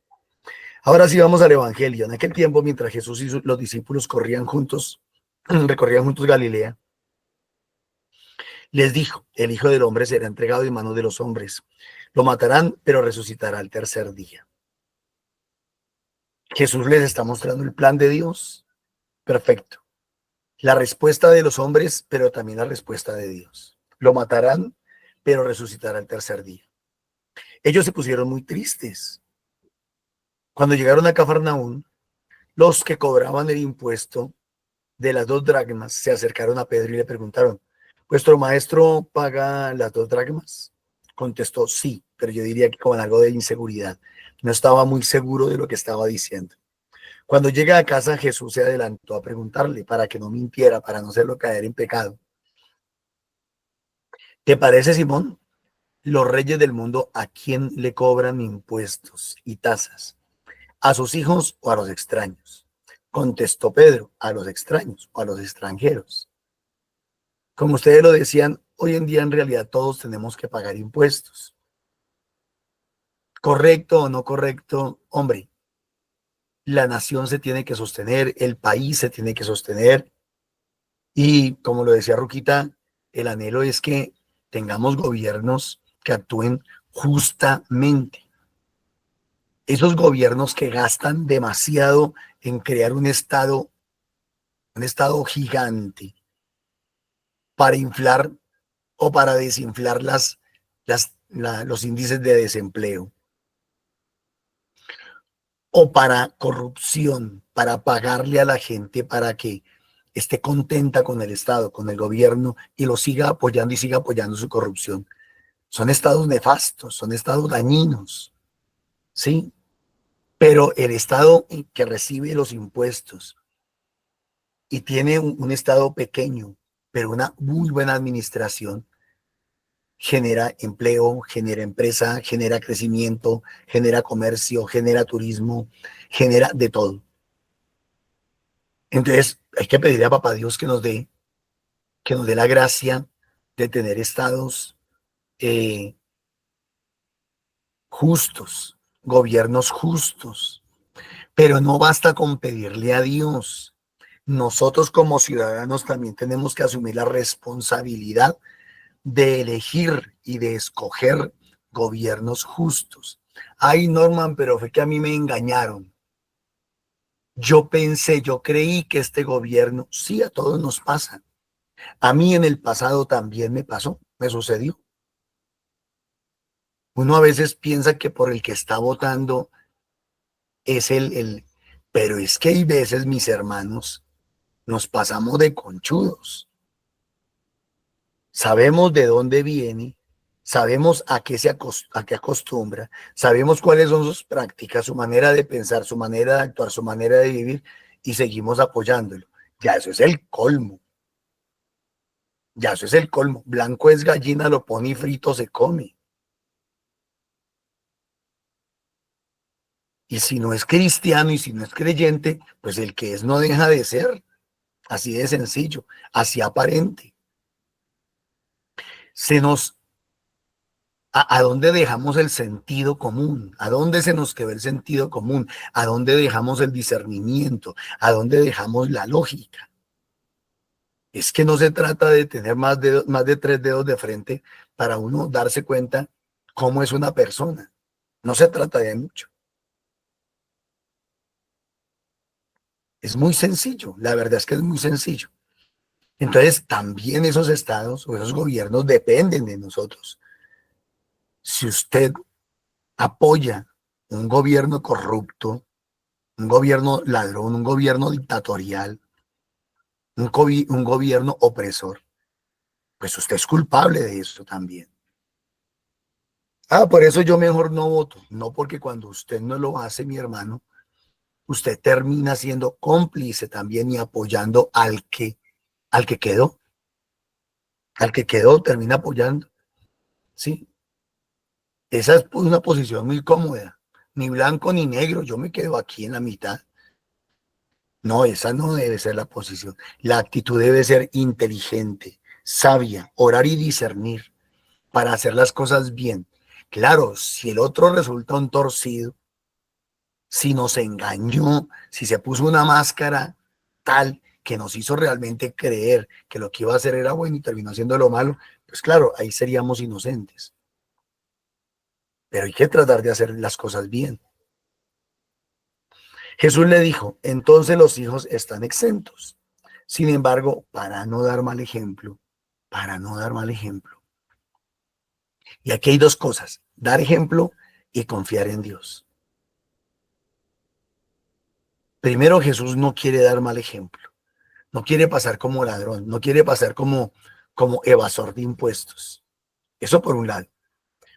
Ahora sí vamos al Evangelio. En aquel tiempo, mientras Jesús y los discípulos recorrían juntos Galilea, les dijo: el Hijo del Hombre será entregado en manos de los hombres. Lo matarán, pero resucitará al tercer día. Jesús les está mostrando el plan de Dios. Perfecto. La respuesta de los hombres, pero también la respuesta de Dios. Lo matarán, pero resucitará al tercer día. Ellos se pusieron muy tristes. Cuando llegaron a Cafarnaúm, los que cobraban el impuesto de las 2 dracmas se acercaron a Pedro y le preguntaron: ¿vuestro maestro paga las 2 dracmas? Contestó: sí, pero yo diría que con algo de inseguridad. No estaba muy seguro de lo que estaba diciendo. Cuando llega a casa, Jesús se adelantó a preguntarle para que no mintiera, para no hacerlo caer en pecado. ¿Te parece, Simón? Los reyes del mundo, ¿a quién le cobran impuestos y tasas? ¿A sus hijos o a los extraños? Contestó Pedro: a los extraños o a los extranjeros. Como ustedes lo decían, hoy en día en realidad todos tenemos que pagar impuestos. ¿Correcto o no correcto? Hombre, la nación se tiene que sostener, el país se tiene que sostener. Y como lo decía Ruquita, el anhelo es que tengamos gobiernos que actúen justamente. Esos gobiernos que gastan demasiado en crear un estado gigante para inflar o para desinflar los índices de desempleo, o para corrupción, para pagarle a la gente para que esté contenta con el Estado, con el gobierno, y lo siga apoyando y siga apoyando su corrupción. Son estados nefastos, son estados dañinos, ¿sí? Pero el Estado que recibe los impuestos y tiene un Estado pequeño, pero una muy buena administración, genera empleo, genera empresa, genera crecimiento, genera comercio, genera turismo, genera de todo. Entonces hay que pedirle a Papá Dios que nos dé la gracia de tener estados justos, gobiernos justos. Pero no basta con pedirle a Dios. Nosotros como ciudadanos también tenemos que asumir la responsabilidad de elegir y de escoger gobiernos justos. Ay, Norman, pero fue que a mí me engañaron. Yo pensé, yo creí que este gobierno, sí, a todos nos pasa. A mí en el pasado también me pasó, me sucedió. Uno a veces piensa que por el que está votando es pero es que hay veces, mis hermanos, nos pasamos de conchudos. Sabemos de dónde viene, sabemos a qué acostumbra, sabemos cuáles son sus prácticas, su manera de pensar, su manera de actuar, su manera de vivir, y seguimos apoyándolo. Ya eso es el colmo. Ya eso es el colmo. Blanco es gallina, lo pone y frito se come. Y si no es cristiano y si no es creyente, pues el que es no deja de ser. Así de sencillo, así aparente. ¿A dónde dejamos el sentido común? ¿A dónde se nos quedó el sentido común? ¿A dónde dejamos el discernimiento? ¿A dónde dejamos la lógica? Es que no se trata de tener más de 3 dedos de frente para uno darse cuenta cómo es una persona. No se trata de mucho. Es muy sencillo, la verdad es que es muy sencillo. Entonces, también esos estados o esos gobiernos dependen de nosotros. Si usted apoya un gobierno corrupto, un gobierno ladrón, un gobierno dictatorial, un gobierno opresor, pues usted es culpable de eso también. Por eso yo mejor no voto. No, porque cuando usted no lo hace, mi hermano, usted termina siendo cómplice también y apoyando al que quedó. Al que quedó termina apoyando. ¿Sí? Esa es una posición muy cómoda. Ni blanco ni negro, yo me quedo aquí en la mitad. No, esa no debe ser la posición. La actitud debe ser inteligente, sabia, orar y discernir para hacer las cosas bien. Claro, si el otro resulta un torcido, si nos engañó, si se puso una máscara tal que nos hizo realmente creer que lo que iba a hacer era bueno y terminó haciendo lo malo, pues claro, ahí seríamos inocentes. Pero hay que tratar de hacer las cosas bien. Jesús le dijo, entonces los hijos están exentos. Sin embargo, para no dar mal ejemplo, y aquí hay dos cosas, dar ejemplo y confiar en Dios. Primero, Jesús no quiere dar mal ejemplo, no quiere pasar como ladrón, no quiere pasar como evasor de impuestos. Eso por un lado.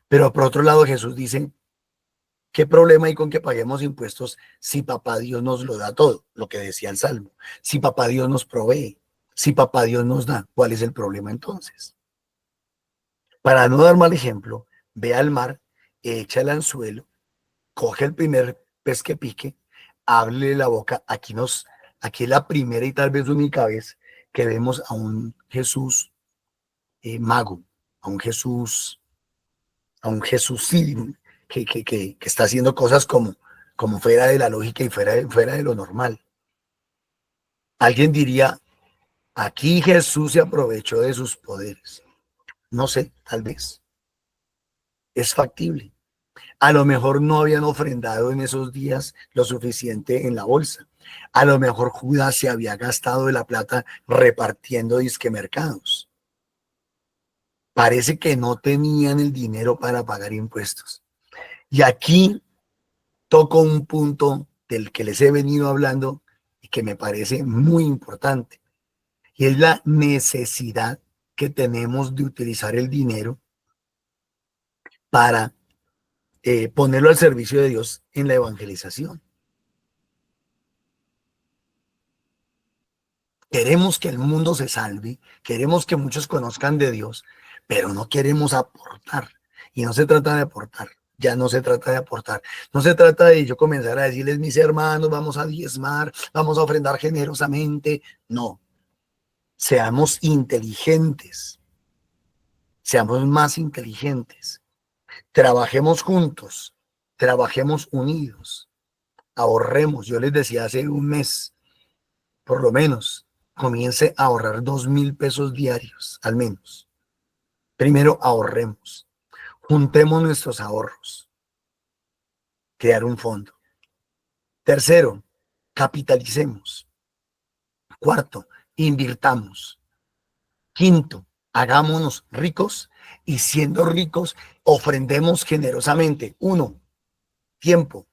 Pero por otro lado, Jesús dice, ¿qué problema hay con que paguemos impuestos si papá Dios nos lo da todo? Lo que decía el Salmo. Si papá Dios nos provee, si papá Dios nos da, ¿cuál es el problema entonces? Para no dar mal ejemplo, ve al mar, echa el anzuelo, coge el primer pez que pique, háblele la boca. Aquí es la primera y tal vez única vez que vemos a un Jesús mago, a un Jesús sí, que está haciendo cosas como fuera de la lógica y fuera de lo normal. Alguien diría, aquí Jesús se aprovechó de sus poderes. No sé, tal vez. Es factible. A lo mejor no habían ofrendado en esos días lo suficiente en la bolsa. A lo mejor Judas se había gastado de la plata repartiendo disque mercados. Parece que no tenían el dinero para pagar impuestos. Y aquí toco un punto del que les he venido hablando y que me parece muy importante. Y es la necesidad que tenemos de utilizar el dinero para ponerlo al servicio de Dios en la evangelización. Queremos que el mundo se salve, queremos que muchos conozcan de Dios, pero no queremos aportar. Y no se trata de aportar, ya no se trata de aportar. No se trata de yo comenzar a decirles, mis hermanos, vamos a diezmar, vamos a ofrendar generosamente. No, seamos inteligentes, seamos más inteligentes. Trabajemos juntos, trabajemos unidos, ahorremos. Yo les decía hace un mes, por lo menos, comience a ahorrar 2,000 pesos diarios, al menos. Primero ahorremos, juntemos nuestros ahorros, crear un fondo. Tercero, Capitalicemos. Cuarto, invirtamos. Quinto, hagámonos ricos y siendo ricos, ofrendemos generosamente. 1, tiempo.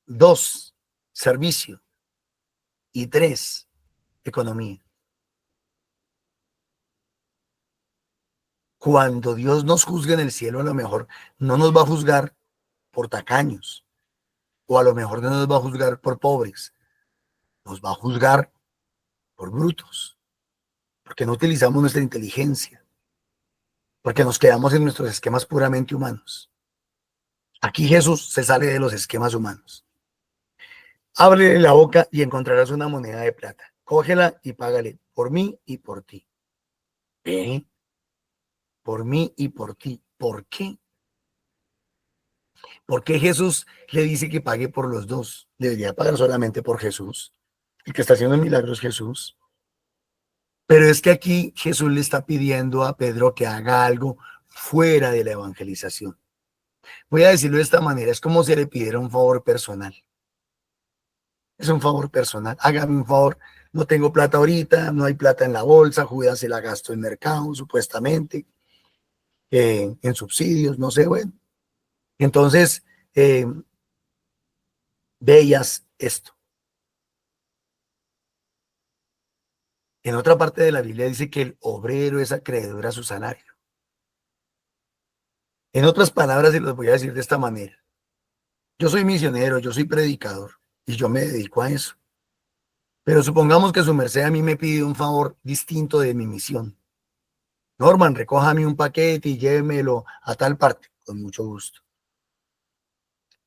2, servicio. Y 3, economía. Cuando Dios nos juzgue en el cielo, a lo mejor no nos va a juzgar por tacaños, o a lo mejor no nos va a juzgar por pobres, nos va a juzgar por brutos, porque no utilizamos nuestra inteligencia, porque nos quedamos en nuestros esquemas puramente humanos. Aquí Jesús se sale de los esquemas humanos. Ábrele la boca y encontrarás una moneda de plata. Cógela y págale por mí y por ti. ¿Eh? Por mí y por ti. ¿Por qué? ¿Por qué Jesús le dice que pague por los dos? Debería pagar solamente por Jesús. El que está haciendo el milagro es Jesús. Pero es que aquí Jesús le está pidiendo a Pedro que haga algo fuera de la evangelización. Voy a decirlo de esta manera, es como si le pidiera un favor personal. Es un favor personal. Hágame un favor, no tengo plata ahorita, no hay plata en la bolsa, Judas se la gastó en mercado, supuestamente, en subsidios, no sé, bueno. Entonces, veías esto. En otra parte de la Biblia dice que el obrero es acreedor a su salario. En otras palabras, se los voy a decir de esta manera. Yo soy misionero, yo soy predicador y yo me dedico a eso. Pero supongamos que su merced a mí me pide un favor distinto de mi misión. Norman, recójame un paquete y llévemelo a tal parte, con mucho gusto.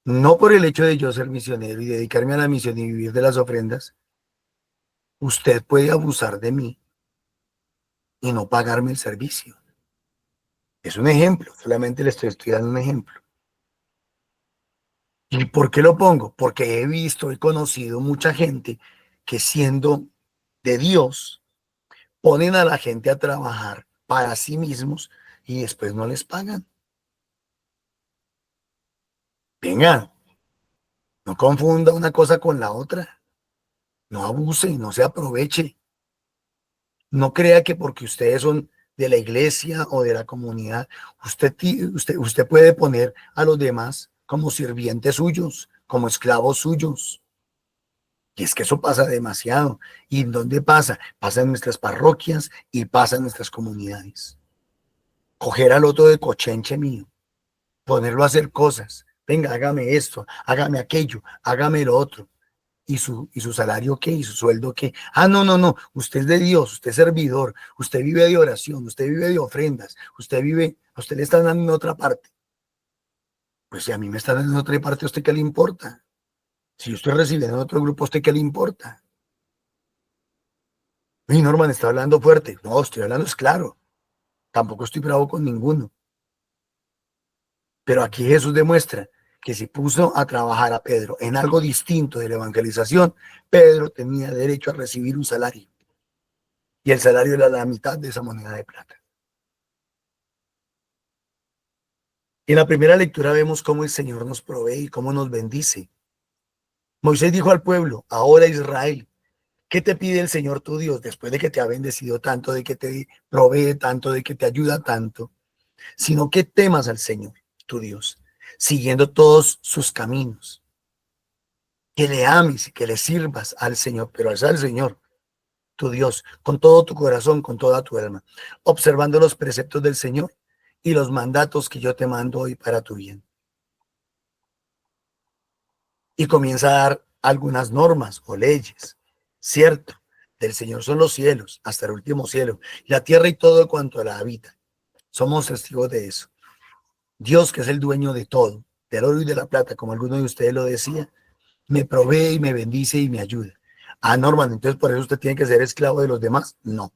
No por el hecho de yo ser misionero y dedicarme a la misión y vivir de las ofrendas, usted puede abusar de mí y no pagarme el servicio. Es un ejemplo, solamente le estoy dando un ejemplo. ¿Y por qué lo pongo? Porque he visto, he conocido mucha gente que siendo de Dios, ponen a la gente a trabajar para sí mismos y después no les pagan. Venga, no confunda una cosa con la otra. No abuse, no se aproveche. No crea que porque ustedes son de la iglesia o de la comunidad, usted puede poner a los demás como sirvientes suyos, como esclavos suyos. Y es que eso pasa demasiado. ¿Y en dónde pasa? Pasa en nuestras parroquias y pasa en nuestras comunidades. Coger al otro de cochenche mío, ponerlo a hacer cosas. Venga, hágame esto, hágame aquello, hágame lo otro. ¿Y su salario qué? ¿Y su sueldo qué? Ah, no, no, no. Usted es de Dios, usted es servidor, usted vive de oración, usted vive de ofrendas, a usted le están dando en otra parte. Pues si a mí me están dando en otra parte, ¿a usted qué le importa? Si yo estoy recibiendo en otro grupo, ¿a usted qué le importa? Y Norman está hablando fuerte. No, estoy hablando es claro. Tampoco estoy bravo con ninguno. Pero aquí Jesús demuestra que si puso a trabajar a Pedro en algo distinto de la evangelización, Pedro tenía derecho a recibir un salario. Y el salario era la mitad de esa moneda de plata. En la primera lectura vemos cómo el Señor nos provee y cómo nos bendice. Moisés dijo al pueblo: ahora Israel, ¿qué te pide el Señor tu Dios después de que te ha bendecido tanto, de que te provee tanto, de que te ayuda tanto? Sino que temas al Señor tu Dios, siguiendo todos sus caminos. Que le ames y que le sirvas al Señor, pero al Señor tu Dios con todo tu corazón, con toda tu alma, observando los preceptos del Señor y los mandatos que yo te mando hoy para tu bien. Y comienza a dar algunas normas o leyes. Cierto, del Señor son los cielos, hasta el último cielo, la tierra y todo cuanto la habita. Somos testigos de eso. Dios, que es el dueño de todo, del oro y de la plata, como alguno de ustedes lo decía, me provee y me bendice y me ayuda. Ah, Norman, entonces por eso usted tiene que ser esclavo de los demás. No,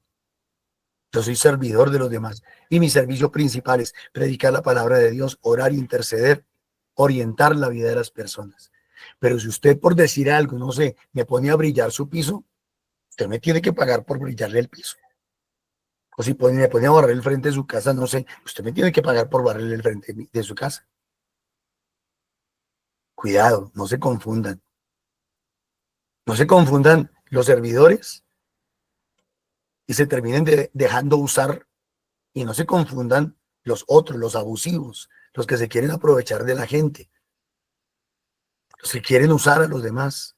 yo soy servidor de los demás. Y mi servicio principal es predicar la palabra de Dios, orar, interceder, orientar la vida de las personas. Pero si usted, por decir algo, no sé, me pone a brillar su piso, usted me tiene que pagar por brillarle el piso. O si me pone a barrer el frente de su casa, no sé, usted me tiene que pagar por barrerle el frente de su casa. Cuidado, no se confundan. No se confundan los servidores y se terminen dejando usar, y no se confundan los otros, los abusivos, los que se quieren aprovechar de la gente, los que quieren usar a los demás.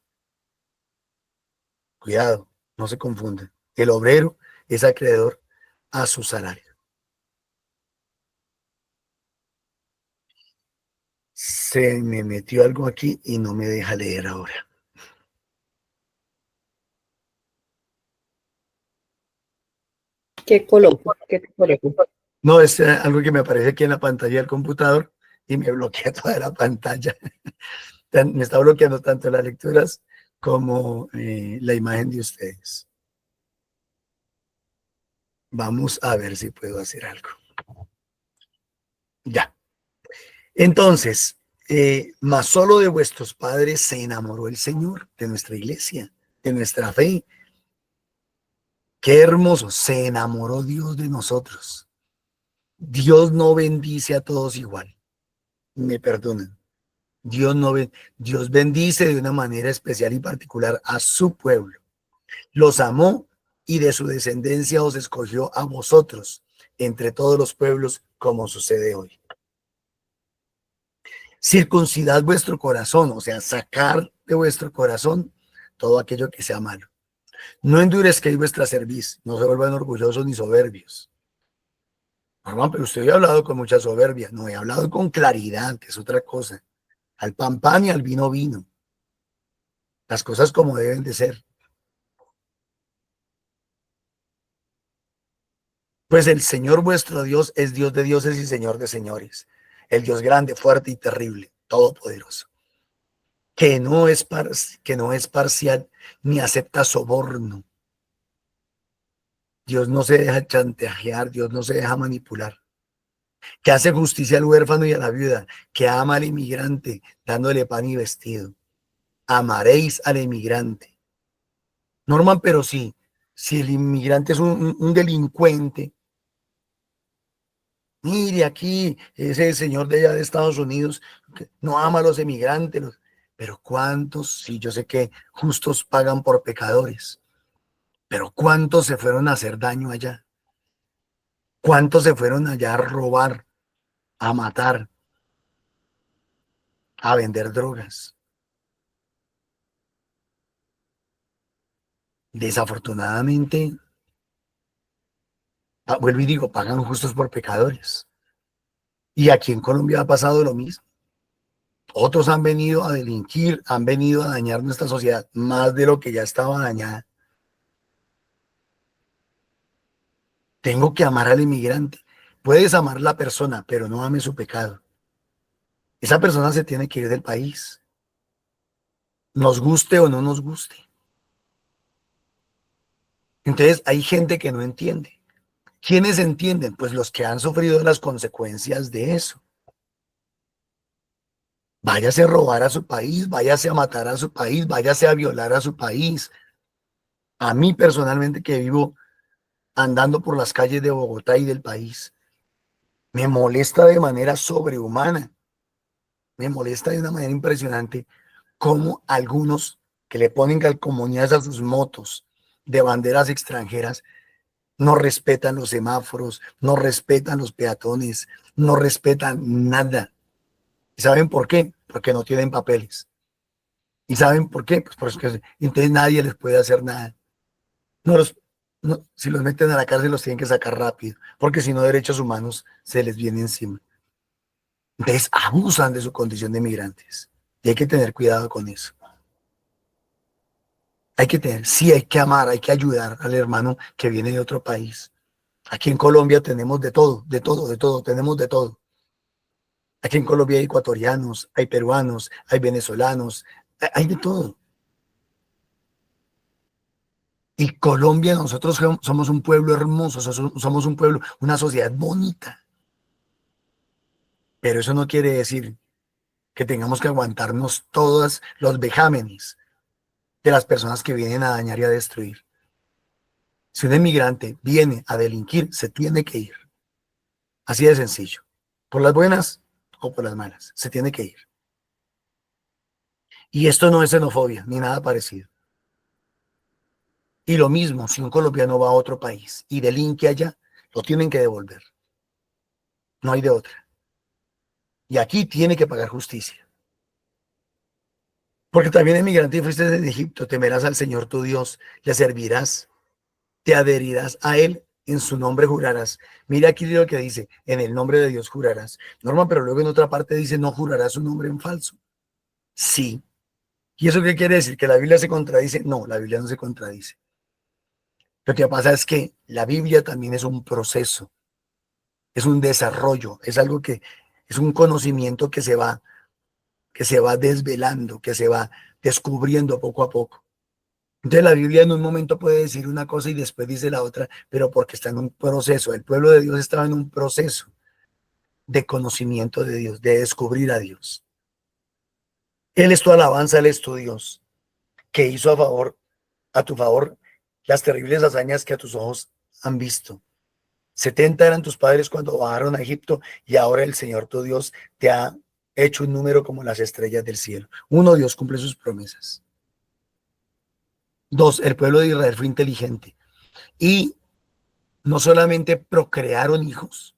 Cuidado, no se confunden. El obrero es acreedor a su salario. Se me metió algo aquí y no me deja leer ahora. ¿Qué coloco? ¿Qué te coloco? No, es algo que me aparece aquí en la pantalla del computador y me bloquea toda la pantalla. Me está bloqueando tanto las lecturas como la imagen de ustedes. Vamos a ver si puedo hacer algo. Ya. Entonces, mas solo de vuestros padres se enamoró el Señor, de nuestra iglesia, de nuestra fe. Qué hermoso, se enamoró Dios de nosotros. Dios no bendice a todos igual. Me perdonen. Dios bendice de una manera especial y particular a su pueblo. Los amó y de su descendencia os escogió a vosotros entre todos los pueblos, como sucede hoy. Circuncidad vuestro corazón, o sea, sacar de vuestro corazón todo aquello que sea malo. No endurezcáis vuestra cerviz, no se vuelvan orgullosos ni soberbios. Hermano, pero usted ha hablado con mucha soberbia. No, he hablado con claridad, que es otra cosa. Al pan pan y al vino vino. Las cosas como deben de ser. Pues el Señor vuestro Dios es Dios de dioses y Señor de señores. El Dios grande, fuerte y terrible, todopoderoso. Que no es parcial ni acepta soborno. Dios no se deja chantajear, Dios no se deja manipular. Que hace justicia al huérfano y a la viuda, que ama al inmigrante, dándole pan y vestido. Amaréis al inmigrante. Norman, pero sí, si el inmigrante es un delincuente, mire aquí, ese señor de allá de Estados Unidos, que no ama a los emigrantes, pero ¿cuántos? Sí, yo sé que justos pagan por pecadores, pero ¿cuántos se fueron a hacer daño allá? ¿Cuántos se fueron allá a robar, a matar, a vender drogas? Desafortunadamente, vuelvo y digo, pagan justos por pecadores. Y aquí en Colombia ha pasado lo mismo. Otros han venido a delinquir, han venido a dañar nuestra sociedad más de lo que ya estaba dañada. Tengo que amar al inmigrante. Puedes amar a la persona, pero no ame su pecado. Esa persona se tiene que ir del país, nos guste o no nos guste. Entonces hay gente que no entiende. ¿Quiénes entienden? Pues los que han sufrido las consecuencias de eso. Váyase a robar a su país, váyase a matar a su país, váyase a violar a su país. A mí personalmente, que vivo andando por las calles de Bogotá y del país, me molesta de manera sobrehumana, me molesta de una manera impresionante cómo algunos que le ponen calcomanías a sus motos de banderas extranjeras no respetan los semáforos, no respetan los peatones, no respetan nada. ¿Y saben por qué? Porque no tienen papeles. ¿Y saben por qué? Pues porque entonces nadie les puede hacer nada. Si los meten a la cárcel los tienen que sacar rápido, porque si no derechos humanos se les viene encima. Entonces abusan de su condición de migrantes y hay que tener cuidado con eso. Sí, hay que amar, hay que ayudar al hermano que viene de otro país. Aquí en Colombia tenemos de todo, tenemos de todo. Aquí en Colombia hay ecuatorianos, hay peruanos, hay venezolanos, hay de todo. Y Colombia, nosotros somos un pueblo hermoso, somos un pueblo, una sociedad bonita. Pero eso no quiere decir que tengamos que aguantarnos todos los vejámenes de las personas que vienen a dañar y a destruir. Si un emigrante viene a delinquir, se tiene que ir. Así de sencillo. Por las buenas o por las malas, se tiene que ir. Y esto no es xenofobia, ni nada parecido. Y lo mismo, si un colombiano va a otro país y delinque allá, lo tienen que devolver. No hay de otra. Y aquí tiene que pagar justicia. Porque también emigrante y fuiste de Egipto, temerás al Señor tu Dios, le servirás, te adherirás a Él, en su nombre jurarás. Mira aquí lo que dice, en el nombre de Dios jurarás. Norma, pero luego en otra parte dice, no jurarás su nombre en falso. Sí. ¿Y eso qué quiere decir? ¿Que la Biblia se contradice? No, la Biblia no se contradice. Lo que pasa es que la Biblia también es un proceso, es un desarrollo, es algo que es un conocimiento que se va desvelando, que se va descubriendo poco a poco. Entonces la Biblia en un momento puede decir una cosa y después dice la otra, pero porque está en un proceso. El pueblo de Dios estaba en un proceso de conocimiento de Dios, de descubrir a Dios. Él es tu alabanza, Él es tu Dios, que hizo a tu favor, las terribles hazañas que a tus ojos han visto. 70 eran tus padres cuando bajaron a Egipto y ahora el Señor tu Dios te ha hecho un número como las estrellas del cielo. Uno, Dios cumple sus promesas. Dos, el pueblo de Israel fue inteligente y no solamente procrearon hijos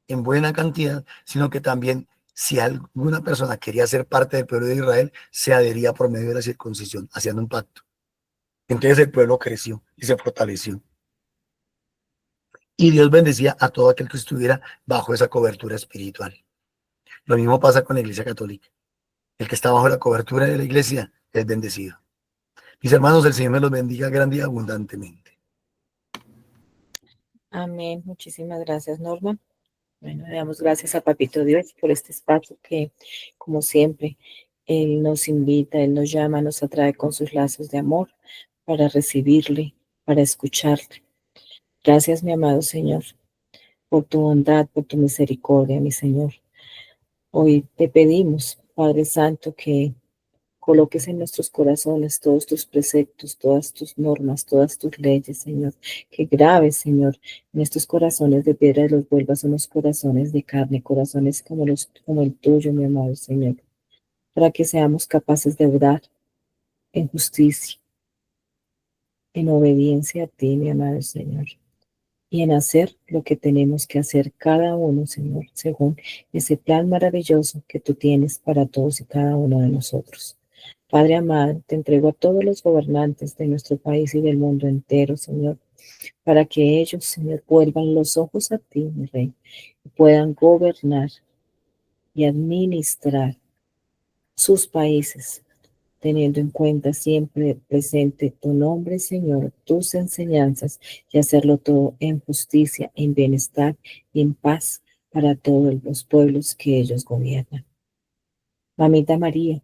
en buena cantidad, sino que también si alguna persona quería ser parte del pueblo de Israel, se adhería por medio de la circuncisión, haciendo un pacto. Entonces el pueblo creció y se fortaleció. Y Dios bendecía a todo aquel que estuviera bajo esa cobertura espiritual. Lo mismo pasa con la Iglesia Católica. El que está bajo la cobertura de la Iglesia es bendecido. Mis hermanos, el Señor me los bendiga grande y abundantemente. Amén. Muchísimas gracias, Norma. Bueno, le damos gracias a Papito Dios por este espacio que, como siempre, Él nos invita, Él nos llama, nos atrae con sus lazos de amor para recibirle, para escucharle. Gracias, mi amado Señor, por tu bondad, por tu misericordia, mi Señor. Hoy te pedimos, Padre Santo, que coloques en nuestros corazones todos tus preceptos, todas tus normas, todas tus leyes, Señor. Que grabes, Señor, en estos corazones de piedra y los vuelvas unos corazones de carne, corazones como el tuyo, mi amado Señor, para que seamos capaces de obrar en justicia, en obediencia a ti, mi amado Señor, y en hacer lo que tenemos que hacer cada uno, Señor, según ese plan maravilloso que tú tienes para todos y cada uno de nosotros. Padre amado, te entrego a todos los gobernantes de nuestro país y del mundo entero, Señor, para que ellos, Señor, vuelvan los ojos a ti, mi Rey, y puedan gobernar y administrar sus países, teniendo en cuenta siempre presente tu nombre, Señor, tus enseñanzas, y hacerlo todo en justicia, en bienestar y en paz para todos los pueblos que ellos gobiernan. Mamita María,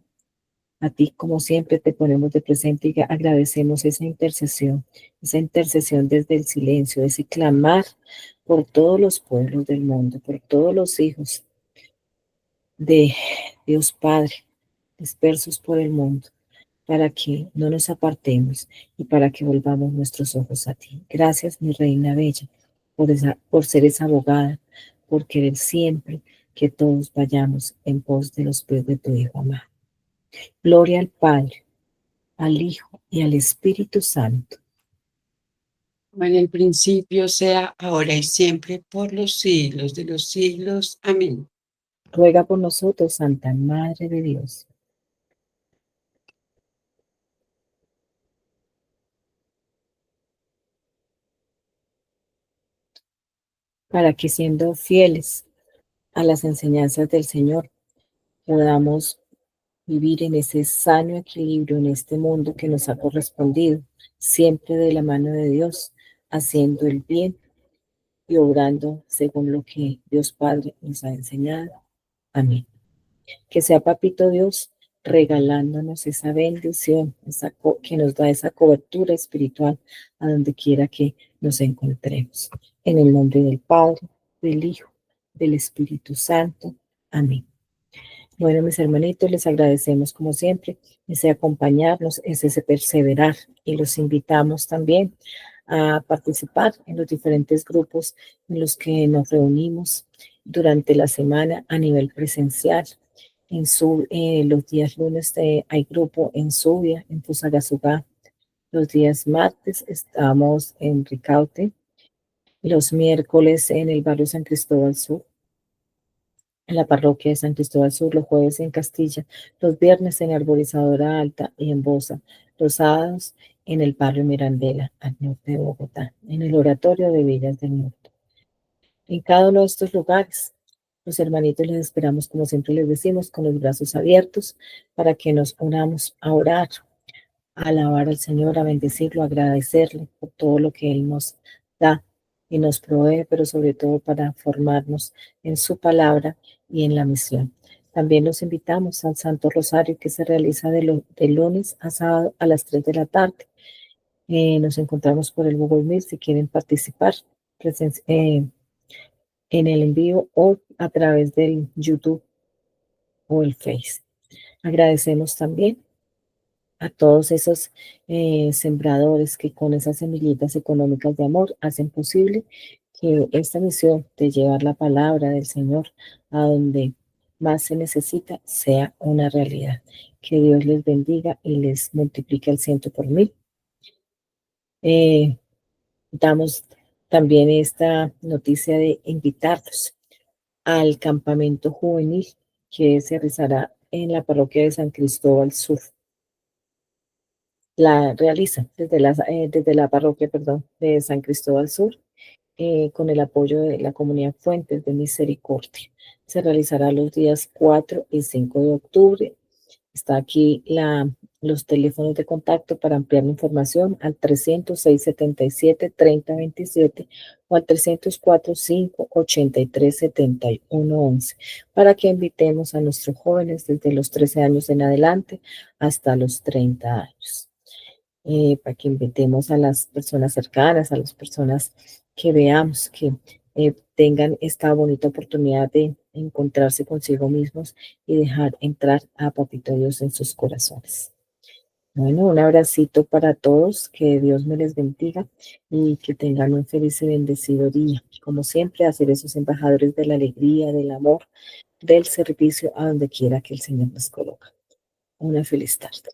a ti, como siempre, te ponemos de presente y agradecemos esa intercesión desde el silencio, ese clamar por todos los pueblos del mundo, por todos los hijos de Dios Padre, dispersos por el mundo, para que no nos apartemos y para que volvamos nuestros ojos a ti. Gracias, mi Reina Bella, por ser esa abogada, por querer siempre que todos vayamos en pos de los pies de tu Hijo amado. Gloria al Padre, al Hijo y al Espíritu Santo. Como en el principio, sea ahora y siempre, por los siglos de los siglos. Amén. Ruega por nosotros, Santa Madre de Dios. Para que siendo fieles a las enseñanzas del Señor, podamos vivir en ese sano equilibrio en este mundo que nos ha correspondido, siempre de la mano de Dios, haciendo el bien y obrando según lo que Dios Padre nos ha enseñado. Amén. Que sea Papito Dios regalándonos esa bendición, que nos da esa cobertura espiritual a donde quiera que nos encontremos. En el nombre del Padre, del Hijo, del Espíritu Santo. Amén. Bueno, mis hermanitos, les agradecemos como siempre ese acompañarnos, ese perseverar, y los invitamos también a participar en los diferentes grupos en los que nos reunimos durante la semana a nivel presencial. Los días lunes hay grupo en Subia, en Fusagasugá, Los días martes estamos en Ricaute, los miércoles en el barrio San Cristóbal Sur, en la parroquia de San Cristóbal Sur, los jueves en Castilla, los viernes en Arborizadora Alta y en Bosa, los sábados en el barrio Mirandela, al norte de Bogotá, en el oratorio de Villas del Norte. En cada uno de estos lugares, los hermanitos les esperamos, como siempre les decimos, con los brazos abiertos para que nos unamos a orar, a alabar al Señor, a bendecirlo, a agradecerle por todo lo que Él nos da y nos provee, pero sobre todo para formarnos en su palabra y en la misión. También los invitamos al Santo Rosario que se realiza de lunes a sábado a las 3 de la tarde. Nos encontramos por el Google Meet si quieren participar en el envío o a través del YouTube o el Face. Agradecemos también a todos esos sembradores que con esas semillitas económicas de amor hacen posible que esta misión de llevar la palabra del Señor a donde más se necesita sea una realidad. Que Dios les bendiga y les multiplique al 100 por 1000. Damos también esta noticia de invitarlos al campamento juvenil que se realizará en la parroquia de San Cristóbal Sur. La realiza desde la parroquia, de San Cristóbal Sur, con el apoyo de la comunidad Fuentes de Misericordia. Se realizará los días 4 y 5 de octubre. Está aquí los teléfonos de contacto para ampliar la información al 300-677-3027 o al 304-583-7111 para que invitemos a nuestros jóvenes desde los 13 años en adelante hasta los 30 años. Para que invitemos a las personas cercanas, a las personas que veamos que tengan esta bonita oportunidad de encontrarse consigo mismos y dejar entrar a Papito Dios en sus corazones. Bueno, un abracito para todos, que Dios me les bendiga y que tengan un feliz y bendecido día. Como siempre, hacer esos embajadores de la alegría, del amor, del servicio a donde quiera que el Señor nos coloque. Una feliz tarde.